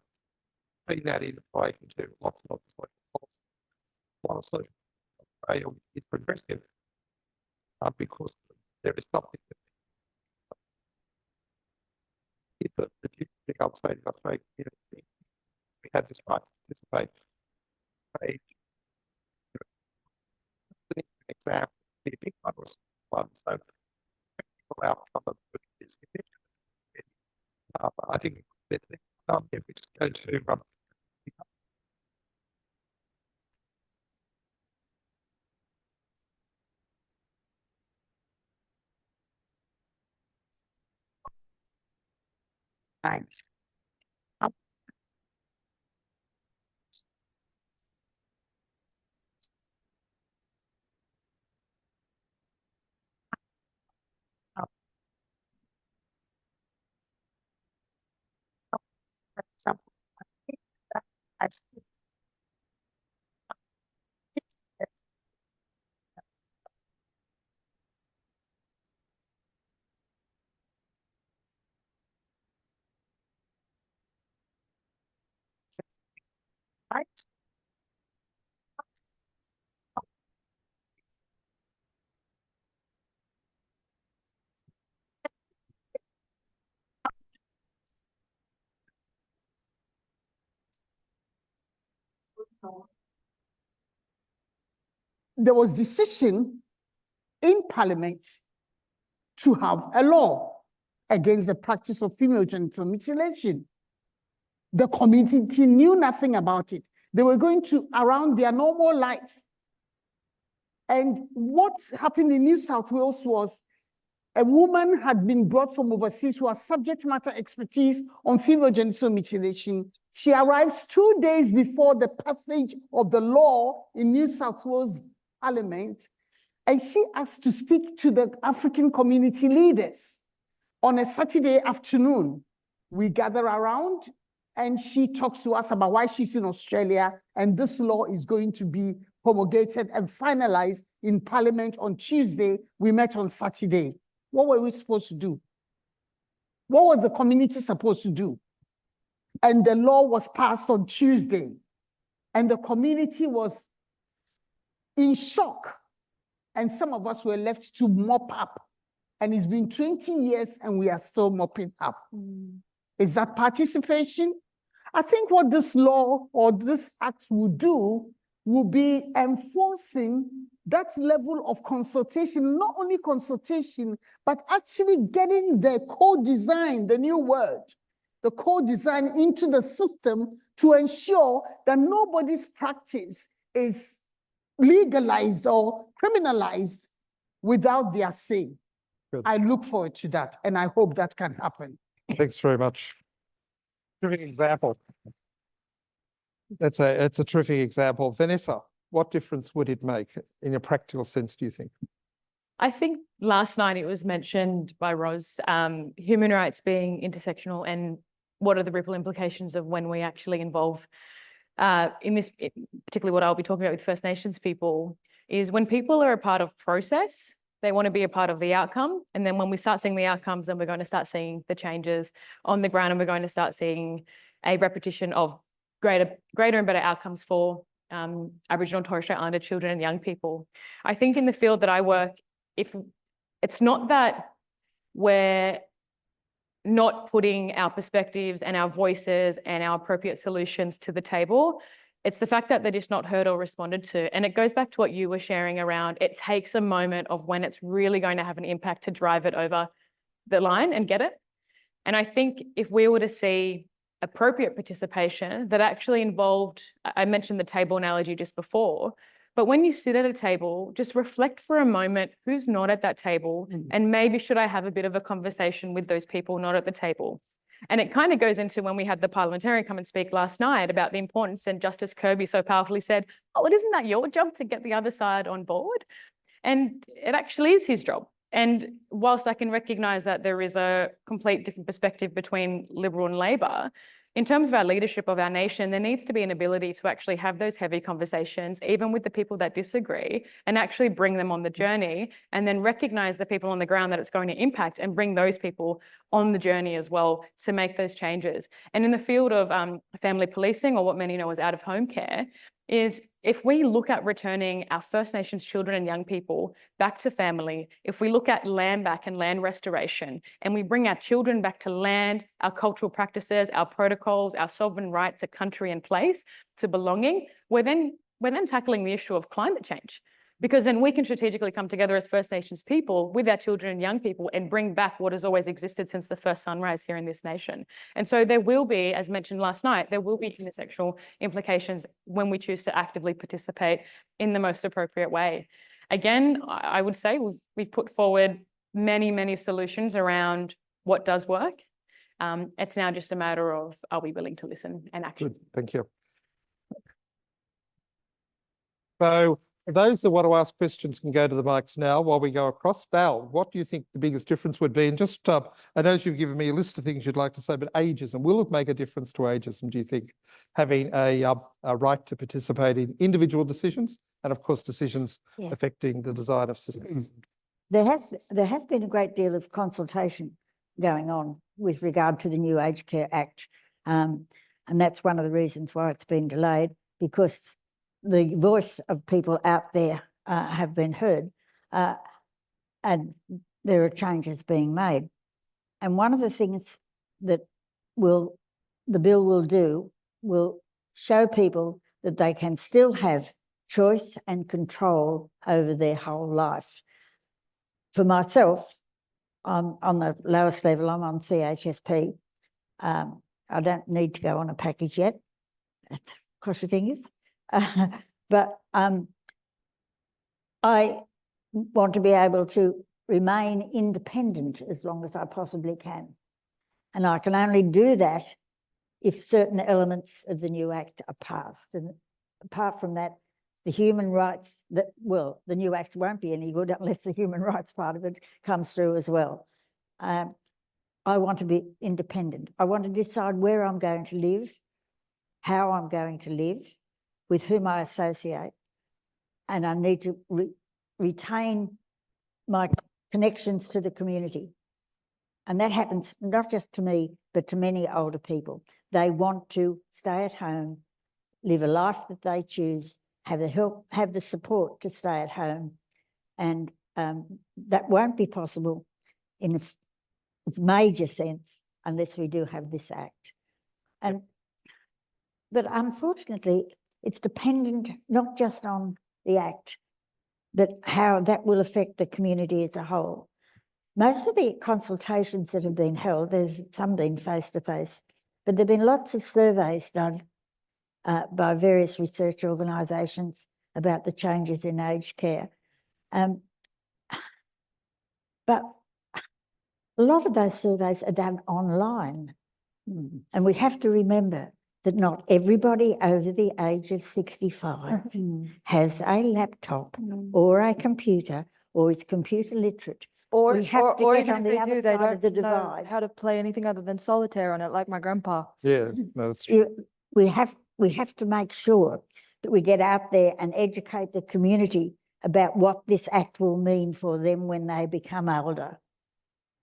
Speaker 8: Putting that into play into lots and lots of social policy. While social Australia is progressive, because there is something that is the thing I'll say to Australia community. We had this right to participate. An example, the big one was one, so outcome of this I think that if we just go to thanks.
Speaker 7: There was decision in Parliament to have a law against the practice of female genital mutilation. The community knew nothing about it. They were going around their normal life. And what happened in New South Wales was a woman had been brought from overseas who has subject matter expertise on female genital mutilation. She arrives 2 days before the passage of the law in New South Wales Parliament, and she asked to speak to the African community leaders on a Saturday afternoon. We gather around and she talks to us about why she's in Australia, and this law is going to be promulgated and finalized in Parliament on Tuesday. We met on Saturday. What were we supposed to do? What was the community supposed to do? And the law was passed on Tuesday, and the community was in shock, and some of us were left to mop up. And it's been 20 years and we are still mopping up. Is that participation? I think what this law or this act will do will be enforcing that level of consultation, not only consultation, but actually getting the co-design, the new word, the co-design into the system to ensure that nobody's practice is legalized or criminalized without their say.
Speaker 2: Good.
Speaker 7: I look forward to that, and I hope that can happen.
Speaker 2: Thanks very much. Terrific example. It's a terrific example. Vanessa, what difference would it make in a practical sense, do you think?
Speaker 6: I think last night it was mentioned by Ros, human rights being intersectional, and what are the ripple implications of when we actually involve in this, particularly what I'll be talking about with First Nations people, is when people are a part of process, they want to be a part of the outcome. And then when we start seeing the outcomes, then we're going to start seeing the changes on the ground, and we're going to start seeing a repetition of greater and better outcomes for Aboriginal and Torres Strait Islander children and young people. I think in the field that I work, if it's not that we're not putting our perspectives and our voices and our appropriate solutions to the table, it's the fact that they're just not heard or responded to. And it goes back to what you were sharing around, it takes a moment of when it's really going to have an impact to drive it over the line and get it. And I think if we were to see appropriate participation that actually involved, I mentioned the table analogy just before, but when you sit at a table, just reflect for a moment who's not at that table, and maybe should I have a bit of a conversation with those people not at the table? And it kind of goes into when we had the parliamentarian come and speak last night about the importance, and Justice Kirby so powerfully said, oh, well, isn't that your job to get the other side on board? And it actually is his job. And whilst I can recognise that there is a complete different perspective between Liberal and Labor, in terms of our leadership of our nation, there needs to be an ability to actually have those heavy conversations, even with the people that disagree, and actually bring them on the journey, and then recognise the people on the ground that it's going to impact, and bring those people on the journey as well to make those changes. And in the field of family policing, or what many know as out-of-home care, is if we look at returning our First Nations children and young people back to family, if we look at land back and land restoration, and we bring our children back to land, our cultural practices, our protocols, our sovereign right to country and place, to belonging, we're then tackling the issue of climate change. Because then we can strategically come together as First Nations people with our children and young people and bring back what has always existed since the first sunrise here in this nation. And so there will be, as mentioned last night, there will be intersectional implications when we choose to actively participate in the most appropriate way. Again, I would say we've put forward many, many solutions around what does work. It's now just a matter of, are we willing to listen and act?
Speaker 2: Good, thank you. So, those that want to ask questions can go to the mics now while we go across. Val, what do you think the biggest difference would be? And just, I know you've given me a list of things you'd like to say, but ageism, will it make a difference to ageism, do you think? Having a right to participate in individual decisions and, of course, decisions affecting the design of systems.
Speaker 5: There has been a great deal of consultation going on with regard to the new Aged Care Act. And that's one of the reasons why it's been delayed, because the voice of people out there have been heard, and there are changes being made. And one of the things that the bill will do will show people that they can still have choice and control over their whole life. For myself, I'm on the lowest level, I'm on CHSP. I don't need to go on a package yet, cross your fingers. But I want to be able to remain independent as long as I possibly can. And I can only do that if certain elements of the new Act are passed. And apart from that, the human rights, the new Act won't be any good unless the human rights part of it comes through as well. I want to be independent. I want to decide where I'm going to live, how I'm going to live, with whom I associate, and I need to retain my connections to the community. And that happens not just to me, but to many older people. They want to stay at home, live a life that they choose, have the help, have the support to stay at home. And that won't be possible in a major sense unless we do have this Act. But unfortunately, it's dependent not just on the Act, but how that will affect the community as a whole. Most of the consultations that have been held, there's some been face-to-face, but there have been lots of surveys done by various research organisations about the changes in aged care. But a lot of those surveys are done online. And we have to remember that not everybody over the age of 65 has a laptop or a computer or is computer literate.
Speaker 3: Or,
Speaker 5: We have to
Speaker 3: or
Speaker 5: get
Speaker 3: even
Speaker 5: on
Speaker 3: if
Speaker 5: the
Speaker 3: they
Speaker 5: other
Speaker 3: do, they
Speaker 5: side of the
Speaker 3: don't know
Speaker 5: divide.
Speaker 3: how to play anything other than solitaire on it, like my grandpa.
Speaker 8: Yeah, no, that's true.
Speaker 5: We have to make sure that we get out there and educate the community about what this Act will mean for them when they become older.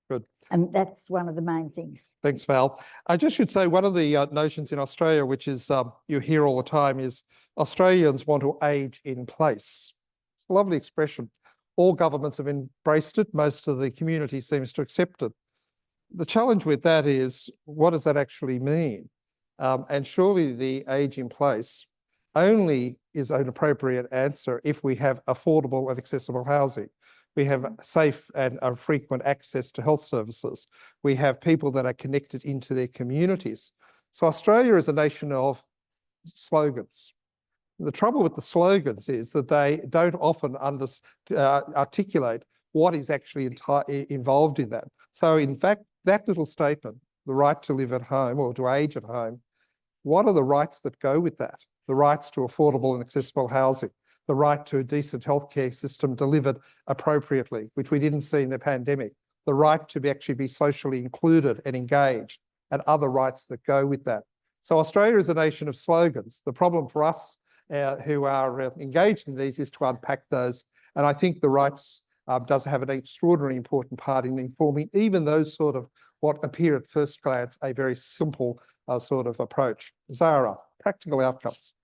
Speaker 8: Good.
Speaker 5: And that's one of the main things.
Speaker 2: Thanks, Val. I just should say one of the notions in Australia, which is you hear all the time, is Australians want to age in place. It's a lovely expression. All governments have embraced it. Most of the community seems to accept it. The challenge with that is, what does that actually mean? And surely the age in place only is an appropriate answer if we have affordable and accessible housing. We have safe and frequent access to health services. We have people that are connected into their communities. So Australia is a nation of slogans. The trouble with the slogans is that they don't often articulate what is actually involved in that. So in fact, that little statement, the right to live at home or to age at home, what are the rights that go with that? The rights to affordable and accessible housing, the right to a decent healthcare system delivered appropriately, which we didn't see in the pandemic, the right to actually be socially included and engaged, and other rights that go with that. So Australia is a nation of slogans. The problem for us who are engaged in these is to unpack those. And I think the rights does have an extraordinarily important part in informing even those sort of what appear at first glance a very simple sort of approach. Zara, practical outcomes.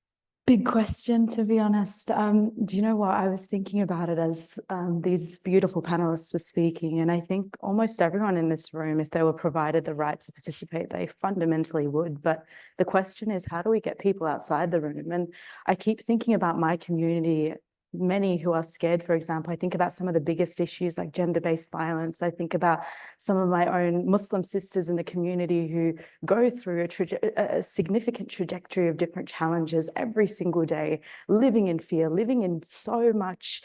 Speaker 4: Big question, to be honest. Do you know what? I was thinking about it as these beautiful panelists were speaking, and I think almost everyone in this room, if they were provided the right to participate, they fundamentally would. But the question is, how do we get people outside the room? And I keep thinking about my community, many who are scared, for example. I think about some of the biggest issues like gender-based violence. I think about some of my own Muslim sisters in the community who go through a significant trajectory of different challenges every single day, living in fear, living in so much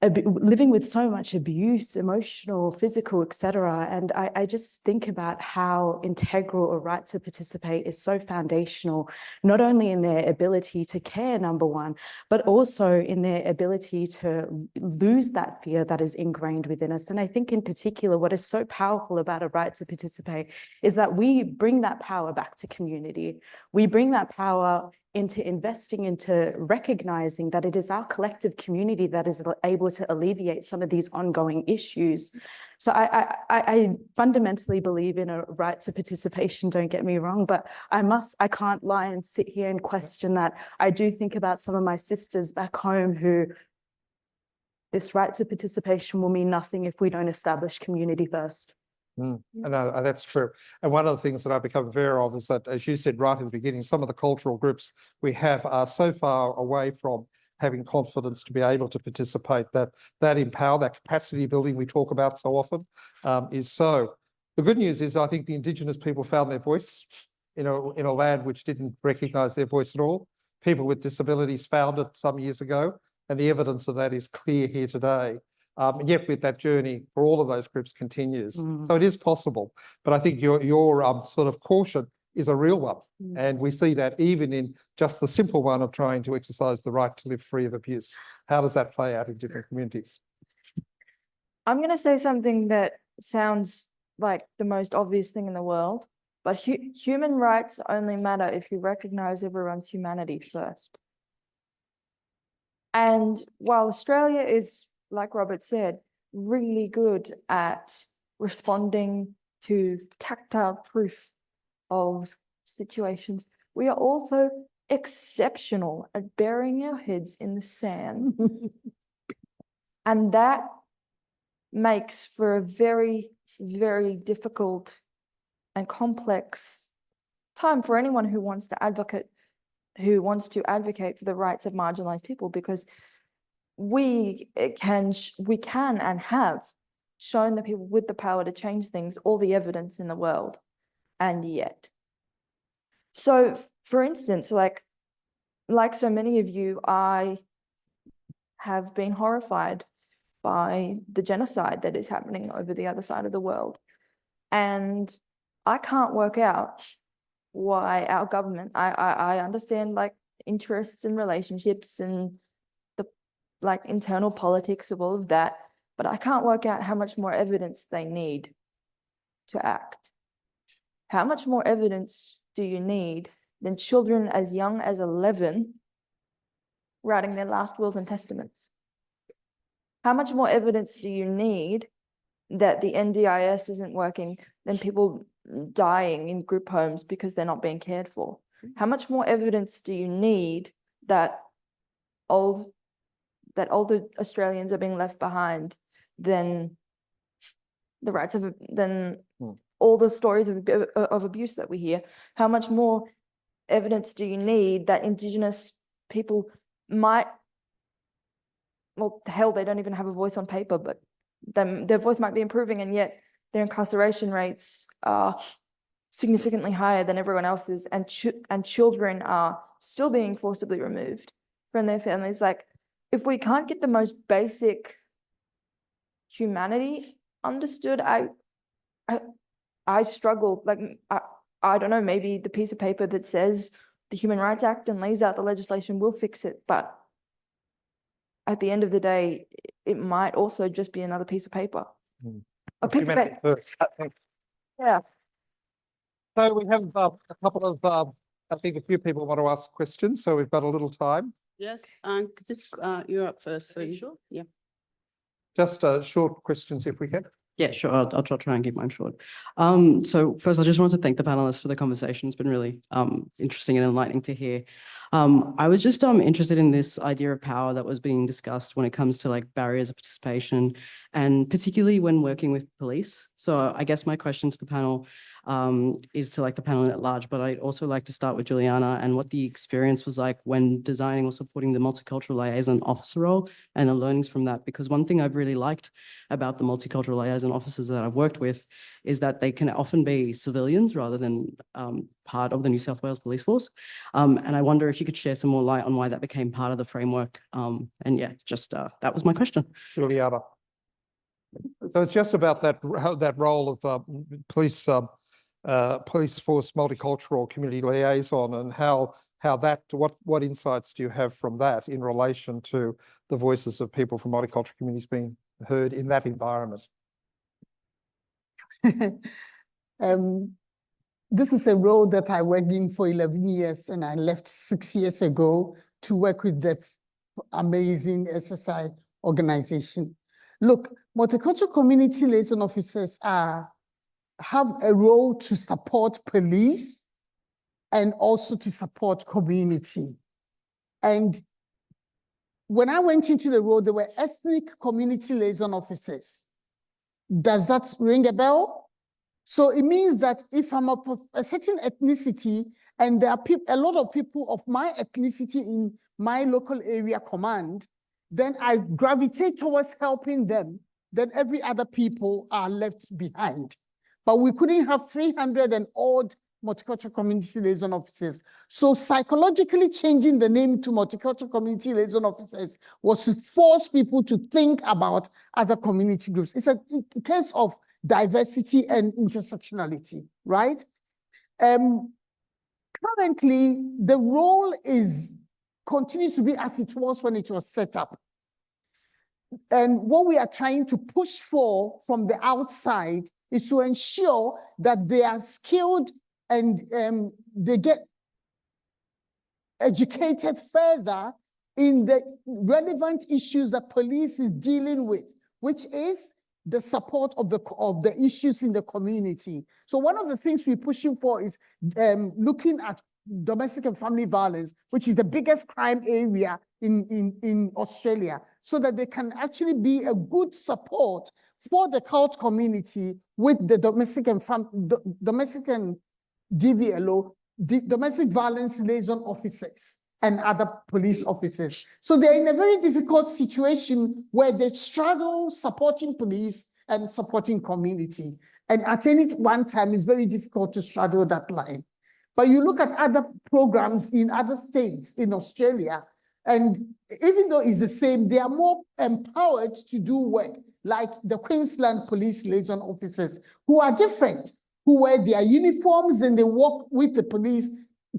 Speaker 4: living with so much abuse, emotional, physical, etc. And I just think about how integral a right to participate is so foundational, not only in their ability to care, number one, but also in their ability to lose that fear that is ingrained within us. And I think in particular, what is so powerful about a right to participate is that we bring that power back to community. We bring that power into investing, into recognizing that it is our collective community that is able to alleviate some of these ongoing issues. So I fundamentally believe in a right to participation, don't get me wrong, but I can't lie and sit here and question that. I do think about some of my sisters back home who this right to participation will mean nothing if we don't establish community first.
Speaker 2: And that's true. And one of the things that I've become aware of is that, as you said right at the beginning, some of the cultural groups we have are so far away from having confidence to be able to participate that capacity building we talk about so often is so. The good news is I think the Indigenous people found their voice in a land which didn't recognise their voice at all. People with disabilities found it some years ago, and the evidence of that is clear here today. And yet with that journey for all of those groups continues. So it is possible. But I think your sort of caution is a real one. And we see that even in just the simple one of trying to exercise the right to live free of abuse. How does that play out in different communities?
Speaker 3: I'm going to say something that sounds like the most obvious thing in the world, but human rights only matter if you recognize everyone's humanity first. And while Australia is, like Robert said, really good at responding to tactile proof of situations, we are also exceptional at burying our heads in the sand. And that makes for a very, very difficult and complex time for anyone who wants to advocate for the rights of marginalized people, because we can and have shown the people with the power to change things all the evidence in the world, and yet. So, for instance, like so many of you, I have been horrified by the genocide that is happening over the other side of the world. And I can't work out why our government, I understand like interests and relationships and the like internal politics of all of that, but I can't work out how much more evidence they need to act. How much more evidence do you need than children as young as 11 writing their last wills and testaments? How much more evidence do you need that the NDIS isn't working than people dying in group homes because they're not being cared for? How much more evidence do you need that older Australians are being left behind than the rights of all the stories of abuse that we hear? How much more evidence do you need that Indigenous people might, well, hell, they don't even have a voice on paper, but their voice might be improving, and yet their incarceration rates are significantly higher than everyone else's, and children are still being forcibly removed from their families? Like, if we can't get the most basic humanity understood, I struggle. Like, I don't know, maybe the piece of paper that says the Human Rights Act and lays out the legislation will fix it, but at the end of the day, it might also just be another piece of paper. A piece of paper.
Speaker 2: First.
Speaker 3: Yeah.
Speaker 2: So we have a couple of, I think a few people want to ask questions, so we've got a little time.
Speaker 9: Yes, you're up first. So sure? Yeah.
Speaker 2: Just short questions if we can.
Speaker 10: Yeah, sure. I'll try and keep mine short. So first, I just want to thank the panelists for the conversation. It's been really interesting and enlightening to hear. I was just interested in this idea of power that was being discussed when it comes to like barriers of participation, and particularly when working with police. So I guess my question to the panel is to like the panel at large, but I'd also like to start with Juliana and what the experience was like when designing or supporting the multicultural liaison officer role and the learnings from that. Because one thing I've really liked about the multicultural liaison officers that I've worked with is that they can often be civilians rather than part of the New South Wales Police Force. And I wonder if you could share some more light on why that became part of the framework. And yeah, just that was my question.
Speaker 2: Juliana. So it's just about that role of police force multicultural community liaison, and how that, what insights do you have from that in relation to the voices of people from multicultural communities being heard in that environment?
Speaker 7: This is a role that I worked in for 11 years, and I left 6 years ago to work with the amazing SSI organization. Look, multicultural community liaison officers have a role to support police and also to support community. And when I went into the role, there were ethnic community liaison officers. Does that ring a bell? So it means that if I'm of a certain ethnicity and there are a lot of people of my ethnicity in my local area command, then I gravitate towards helping them, then every other people are left behind. But we couldn't have 300 and odd multicultural community liaison officers. So psychologically changing the name to multicultural community liaison officers was to force people to think about other community groups. It's a case of diversity and intersectionality, right? Currently, the role continues to be as it was when it was set up. And what we are trying to push for from the outside is to ensure that they are skilled and they get educated further in the relevant issues that police is dealing with, which is the support of the issues in the community. So one of the things we're pushing for is looking at domestic and family violence, which is the biggest crime area in Australia, so that they can actually be a good support for the cult community with the domestic and DVLO, the domestic violence liaison officers and other police officers. So they're in a very difficult situation where they struggle supporting police and supporting community. And at any one time, it's very difficult to straddle that line. But you look at other programs in other states in Australia, and even though it's the same, they are more empowered to do work, like the Queensland police liaison officers, who are different, who wear their uniforms and they work with the police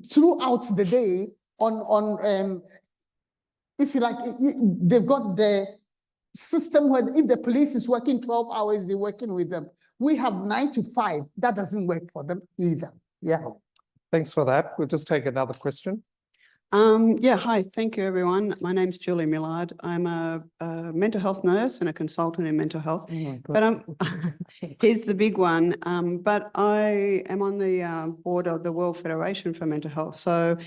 Speaker 7: throughout the day if you like, they've got the system where if the police is working 12 hours, they're working with them. We have 9 to 5. That doesn't work for them either. Yeah.
Speaker 2: Thanks for that. We'll just take another question.
Speaker 9: Yeah, hi, thank you, everyone. My name's Julie Millard. I'm a mental health nurse and a consultant in mental health. But here's the big one. But I am on the board of the World Federation for Mental Health. So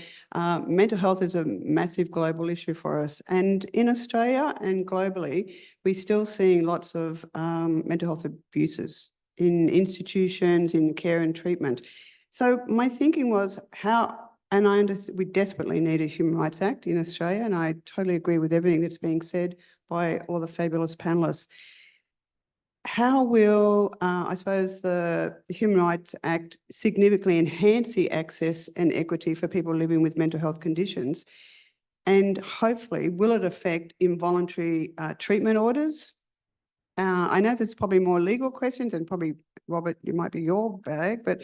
Speaker 9: mental health is a massive global issue for us. And in Australia and globally, we're still seeing lots of mental health abuses in institutions, in care and treatment. So my thinking was and I understand we desperately need a Human Rights Act in Australia, and I totally agree with everything that's being said by all the fabulous panellists. How will, I suppose, the Human Rights Act significantly enhance the access and equity for people living with mental health conditions? And hopefully, will it affect involuntary treatment orders? I know there's probably more legal questions, and probably, Robert, it might be your bag, but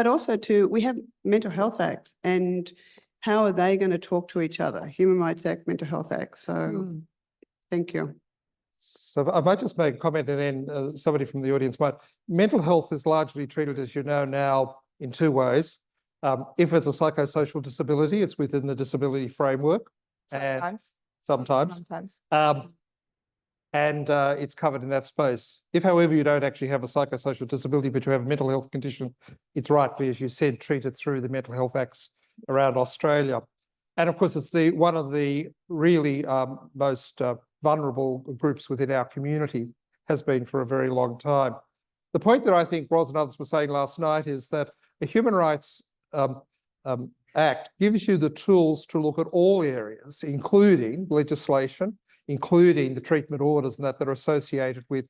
Speaker 9: also we have Mental Health Act, and how are they going to talk to each other? Human Rights Act, Mental Health Act. So thank you.
Speaker 2: So I might just make a comment, and then somebody from the audience might. Mental health is largely treated, as you know now, in two ways. If it's a psychosocial disability, it's within the disability framework. Sometimes. And it's covered in that space. If, however, you don't actually have a psychosocial disability, but you have a mental health condition, it's rightly, as you said, treated through the mental health acts around Australia. And of course, it's one of the really most vulnerable groups within our community, has been for a very long time. The point that I think Ros and others were saying last night is that the Human Rights Act gives you the tools to look at all areas, including legislation, including the treatment orders and that are associated with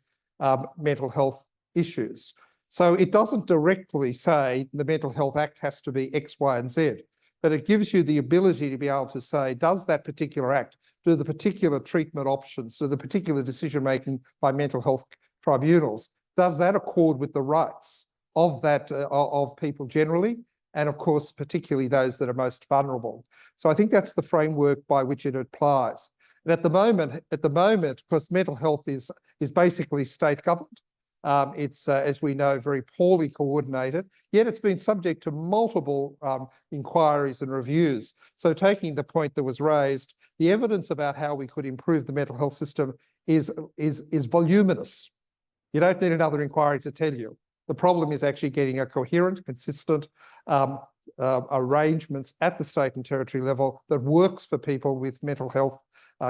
Speaker 2: mental health issues. So it doesn't directly say the Mental Health Act has to be X, Y, and Z, but it gives you the ability to be able to say, does that particular act, do the particular treatment options, do the particular decision-making by mental health tribunals, does that accord with the rights of of people generally, and of course, particularly those that are most vulnerable. So I think that's the framework by which it applies. And at the moment, because mental health is basically state government, it's, as we know, very poorly coordinated, yet it's been subject to multiple inquiries and reviews. So taking the point that was raised, the evidence about how we could improve the mental health system is voluminous. You don't need another inquiry to tell you. The problem is actually getting a coherent, consistent arrangements at the state and territory level that works for people with mental health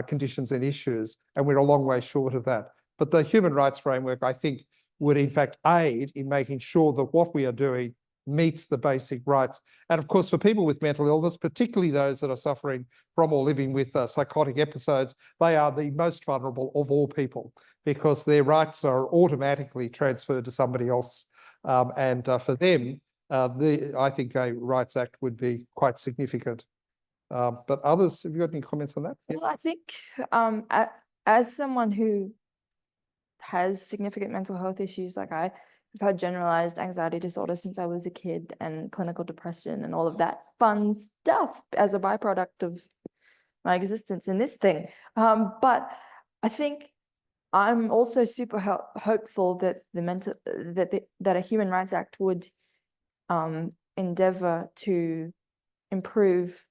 Speaker 2: conditions and issues, and we're a long way short of that. But the human rights framework, I think, would in fact aid in making sure that what we are doing meets the basic rights. And of course, for people with mental illness, particularly those that are suffering from or living with psychotic episodes, they are the most vulnerable of all people because their rights are automatically transferred to somebody else. And for them, I think a Rights Act would be quite significant. But others, have you got any comments on that?
Speaker 3: Well, I think as someone who has significant mental health issues, like I've had generalized anxiety disorder since I was a kid, and clinical depression and all of that fun stuff as a byproduct of my existence in this thing. But I think I'm also super hopeful that that a Human Rights Act would endeavor to improve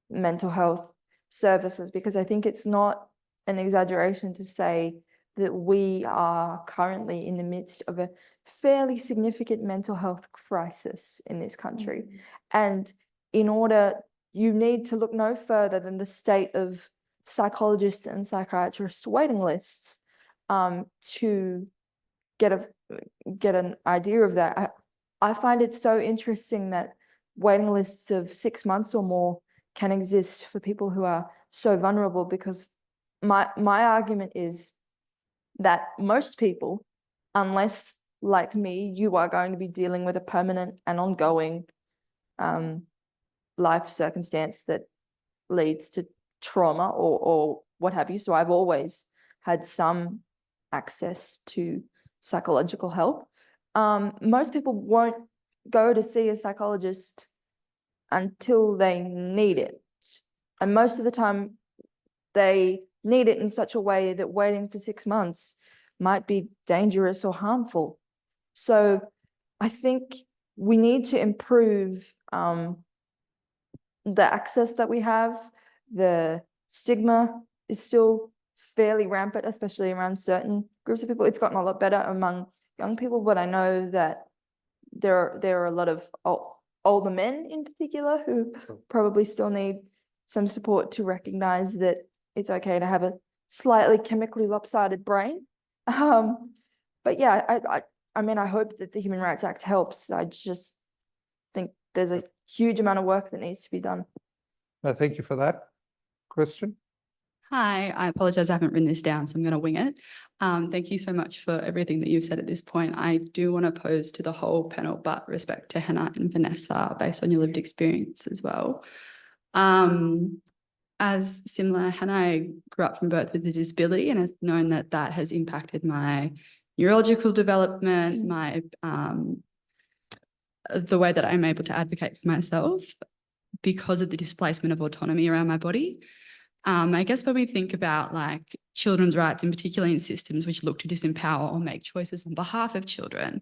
Speaker 3: mental health services, because I think it's not an exaggeration to say that we are currently in the midst of a fairly significant mental health crisis in this country. And in order, you need to look no further than the state of psychologists and psychiatrists waiting lists to get an idea of that. I find it so interesting that waiting lists of 6 months or more can exist for people who are so vulnerable, because my argument is that most people, unless like me, you are going to be dealing with a permanent and ongoing life circumstance that leads to trauma or what have you. So I've always had some access to psychological help. Most people won't go to see a psychologist until they need it. And most of the time they need it in such a way that waiting for 6 months might be dangerous or harmful. So I think we need to improve the access that we have. The stigma is still fairly rampant, especially around certain groups of people. It's gotten a lot better among young people, but I know that there are a lot of older men in particular who probably still need some support to recognize that it's okay to have a slightly chemically lopsided brain. But yeah, I mean, I hope that the Human Rights Act helps. I just think there's a huge amount of work that needs to be done.
Speaker 2: Thank you for that. Question?
Speaker 11: Hi, I apologize, I haven't written this down, so I'm going to wing it. Thank you so much for everything that you've said at this point. I do want to pose to the whole panel, but respect to Hannah and Vanessa based on your lived experience as well. As similar, Hannah, I grew up from birth with a disability, and I've known that that has impacted my neurological development, my the way that I'm able to advocate for myself because of the displacement of autonomy around my body. I guess when we think about like children's rights, and particularly in systems which look to disempower or make choices on behalf of children,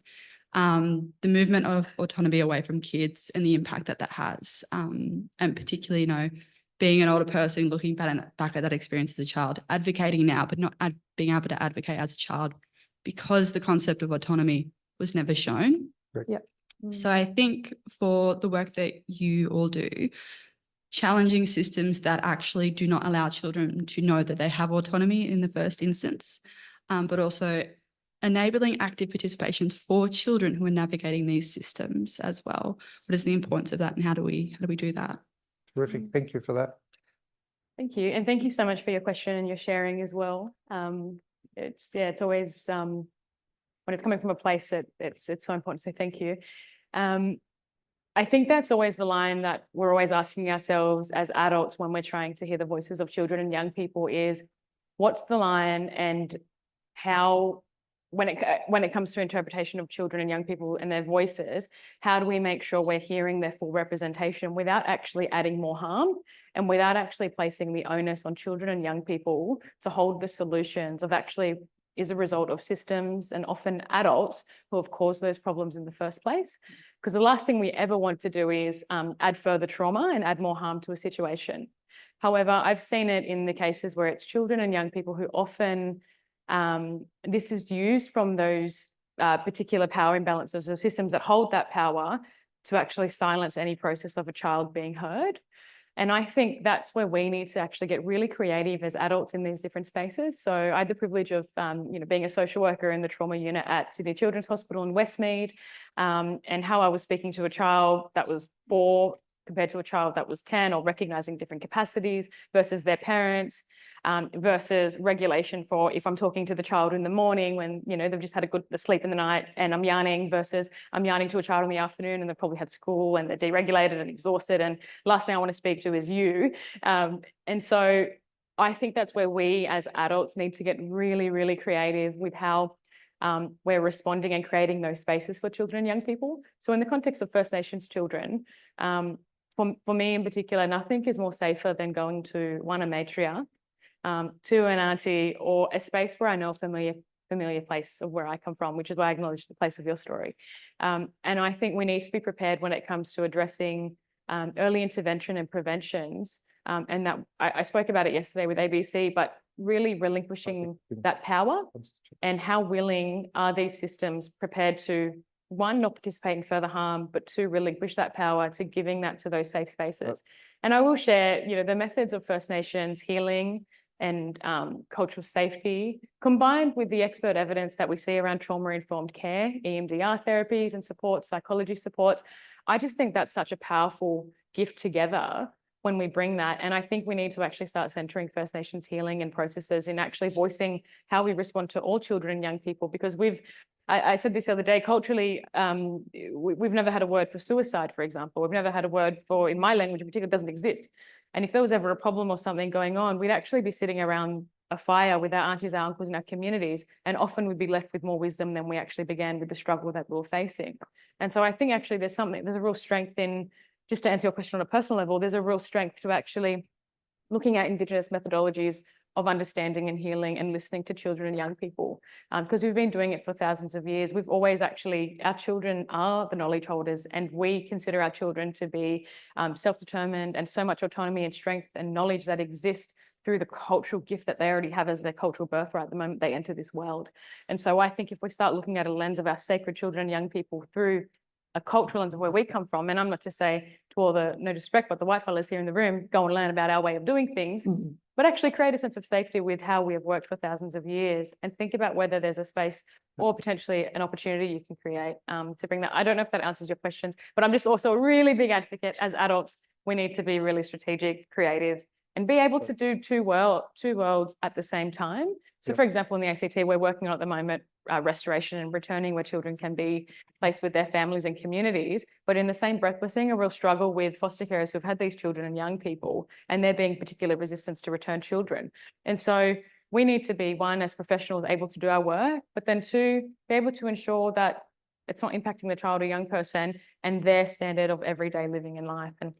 Speaker 11: the movement of autonomy away from kids and the impact that that has, and particularly, you know, being an older person, looking back at that experience as a child, advocating now, but not being able to advocate as a child because the concept of autonomy was never shown.
Speaker 3: Yep.
Speaker 11: So I think for the work that you all do, challenging systems that actually do not allow children to know that they have autonomy in the first instance, but also enabling active participation for children who are navigating these systems as well. What is the importance of that, and how do we do that?
Speaker 2: Terrific. Thank you for that.
Speaker 6: Thank you. And thank you so much for your question and your sharing as well. It's always, when it's coming from a place that it's so important. So thank you. I think that's always the line that we're always asking ourselves as adults when we're trying to hear the voices of children and young people is, what's the line, and how, when it comes to interpretation of children and young people and their voices, how do we make sure we're hearing their full representation without actually adding more harm and without actually placing the onus on children and young people to hold the solutions of actually is a result of systems and often adults who have caused those problems in the first place. Because the last thing we ever want to do is add further trauma and add more harm to a situation. However, I've seen it in the cases where it's children and young people who often, this is used from those particular power imbalances of systems that hold that power to actually silence any process of a child being heard. And I think that's where we need to actually get really creative as adults in these different spaces. So I had the privilege of being a social worker in the trauma unit at Sydney Children's Hospital in Westmead, and how I was speaking to a child that was 4 compared to a child that was 10, or recognizing different capacities versus their parents, versus regulation for if I'm talking to the child in the morning when, you know, they've just had a good sleep in the night and I'm yarning, versus I'm yarning to a child in the afternoon and they've probably had school and they're deregulated and exhausted, and last thing I want to speak to is you. And so I think that's where we as adults need to get really, really creative with how we're responding and creating those spaces for children and young people. So in the context of First Nations children, for me in particular, nothing is more safer than going to one, a matriarch, to an auntie, or a space where I know a familiar place of where I come from, which is why I acknowledge the place of your story. And I think we need to be prepared when it comes to addressing early intervention and preventions. And that I spoke about it yesterday with ABC, but really relinquishing that power, and how willing are these systems prepared to, one, not participate in further harm, but two, relinquish that power to giving that to those safe spaces. And I will share, you know, the methods of First Nations healing and cultural safety, combined with the expert evidence that we see around trauma-informed care, EMDR therapies and supports, psychology supports. I just think that's such a powerful gift together when we bring that. And I think we need to actually start centering First Nations healing and processes in actually voicing how we respond to all children and young people, because I said this the other day, culturally, we've never had a word for suicide, for example. We've never had a word for, in my language in particular, it doesn't exist. And if there was ever a problem or something going on, we'd actually be sitting around a fire with our aunties, our uncles in our communities, and often we'd be left with more wisdom than we actually began with the struggle that we were facing. And so I think actually there's a real strength in, just to answer your question on a personal level, there's a real strength to actually looking at Indigenous methodologies of understanding and healing and listening to children and young people, because we've been doing it for thousands of years. We've always actually, our children are the knowledge holders, and we consider our children to be self-determined, and so much autonomy and strength and knowledge that exists through the cultural gift that they already have as their cultural birthright the moment they enter this world. And so I think if we start looking at a lens of our sacred children and young people through a cultural lens of where we come from, and I'm not to say to all the, no disrespect, but the white fellas here in the room, go and learn about our way of doing things, but actually create a sense of safety with how we have worked for thousands of years, and think about whether there's a space or potentially an opportunity you can create to bring that. I don't know if that answers your questions, but I'm just also a really big advocate as adults. We need to be really strategic, creative, and be able to do two worlds at the same time. So for example, in the ACT, we're working on at the moment restoration and returning, where children can be placed with their families and communities. But in the same breath, we're seeing a real struggle with foster carers who've had these children and young people, and there being particular resistance to return children. And so we need to be, one, as professionals, able to do our work, but then two, be able to ensure that it's not impacting the child or young person and their standard of everyday living in life. And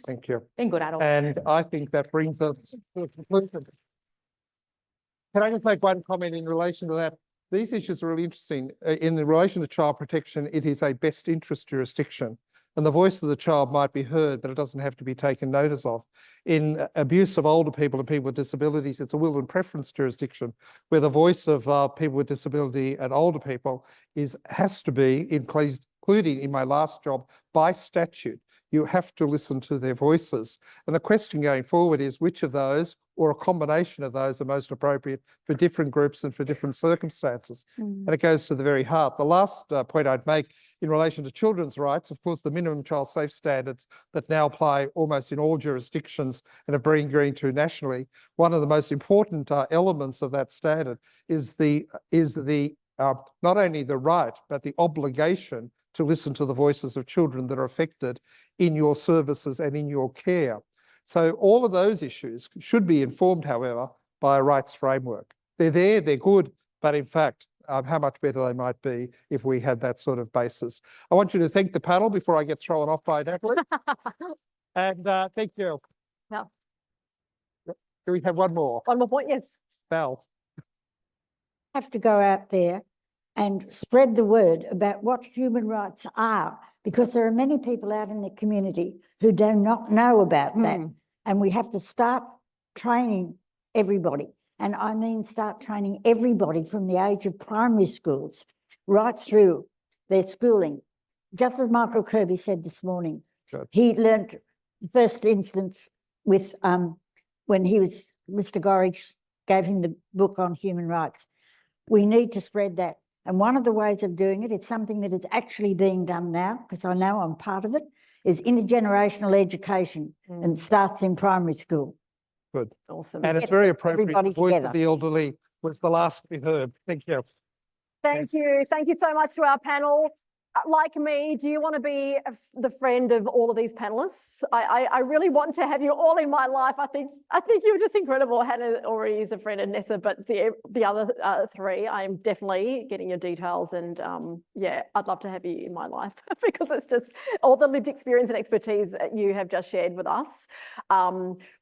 Speaker 2: Thank you.
Speaker 6: being good adults.
Speaker 2: And I think that brings us to a conclusion. Can I just make one comment in relation to that? These issues are really interesting. In relation to child protection, it is a best interest jurisdiction, and the voice of the child might be heard, but it doesn't have to be taken notice of. In abuse of older people and people with disabilities, it's a will and preference jurisdiction, where the voice of people with disability and older people has to be, including in my last job, by statute. You have to listen to their voices. And the question going forward is which of those, or a combination of those, are most appropriate for different groups and for different circumstances. And it goes to the very heart. The last point I'd make in relation to children's rights, of course, the minimum child safe standards that now apply almost in all jurisdictions and have been agreed to nationally. One of the most important elements of that standard is not only the right, but the obligation to listen to the voices of children that are affected in your services and in your care. So all of those issues should be informed, however, by a rights framework. They're there, they're good, but in fact, how much better they might be if we had that sort of basis. I want you to thank the panel before I get thrown off by Natalie. And thank you.
Speaker 1: No.
Speaker 2: Do we have one more?
Speaker 1: One more point, yes.
Speaker 2: Val.
Speaker 5: Have to go out there and spread the word about what human rights are, because there are many people out in the community who do not know about that. And we have to start training everybody. And I mean start training everybody from the age of primary schools right through their schooling. Just as Michael Kirby said this morning, he learnt the first instance with when he was, Mr. Gorridge gave him the book on human rights. We need to spread that. And one of the ways of doing it, it's something that is actually being done now, because I know I'm part of it, is intergenerational education, and it starts in primary school.
Speaker 2: Good.
Speaker 1: Awesome.
Speaker 2: And it's
Speaker 5: Get
Speaker 2: very appropriate.
Speaker 5: everybody
Speaker 2: The voice
Speaker 5: together.
Speaker 2: of the elderly was the last to be heard. Thank you.
Speaker 1: Thank you. Thank you so much to our panel. Like me, do you want to be the friend of all of these panelists? I really want to have you all in my life. I think you're just incredible. Hannah already is a friend of Nessa, but the other three, I'm definitely getting your details, and yeah, I'd love to have you in my life because it's just all the lived experience and expertise you have just shared with us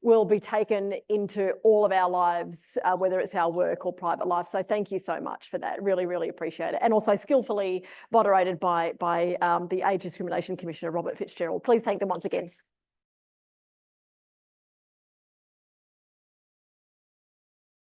Speaker 1: will be taken into all of our lives, whether it's our work or private life. So thank you so much for that. Really, really appreciate it. And also skillfully moderated by the Age Discrimination Commissioner, Robert Fitzgerald. Please thank them once again.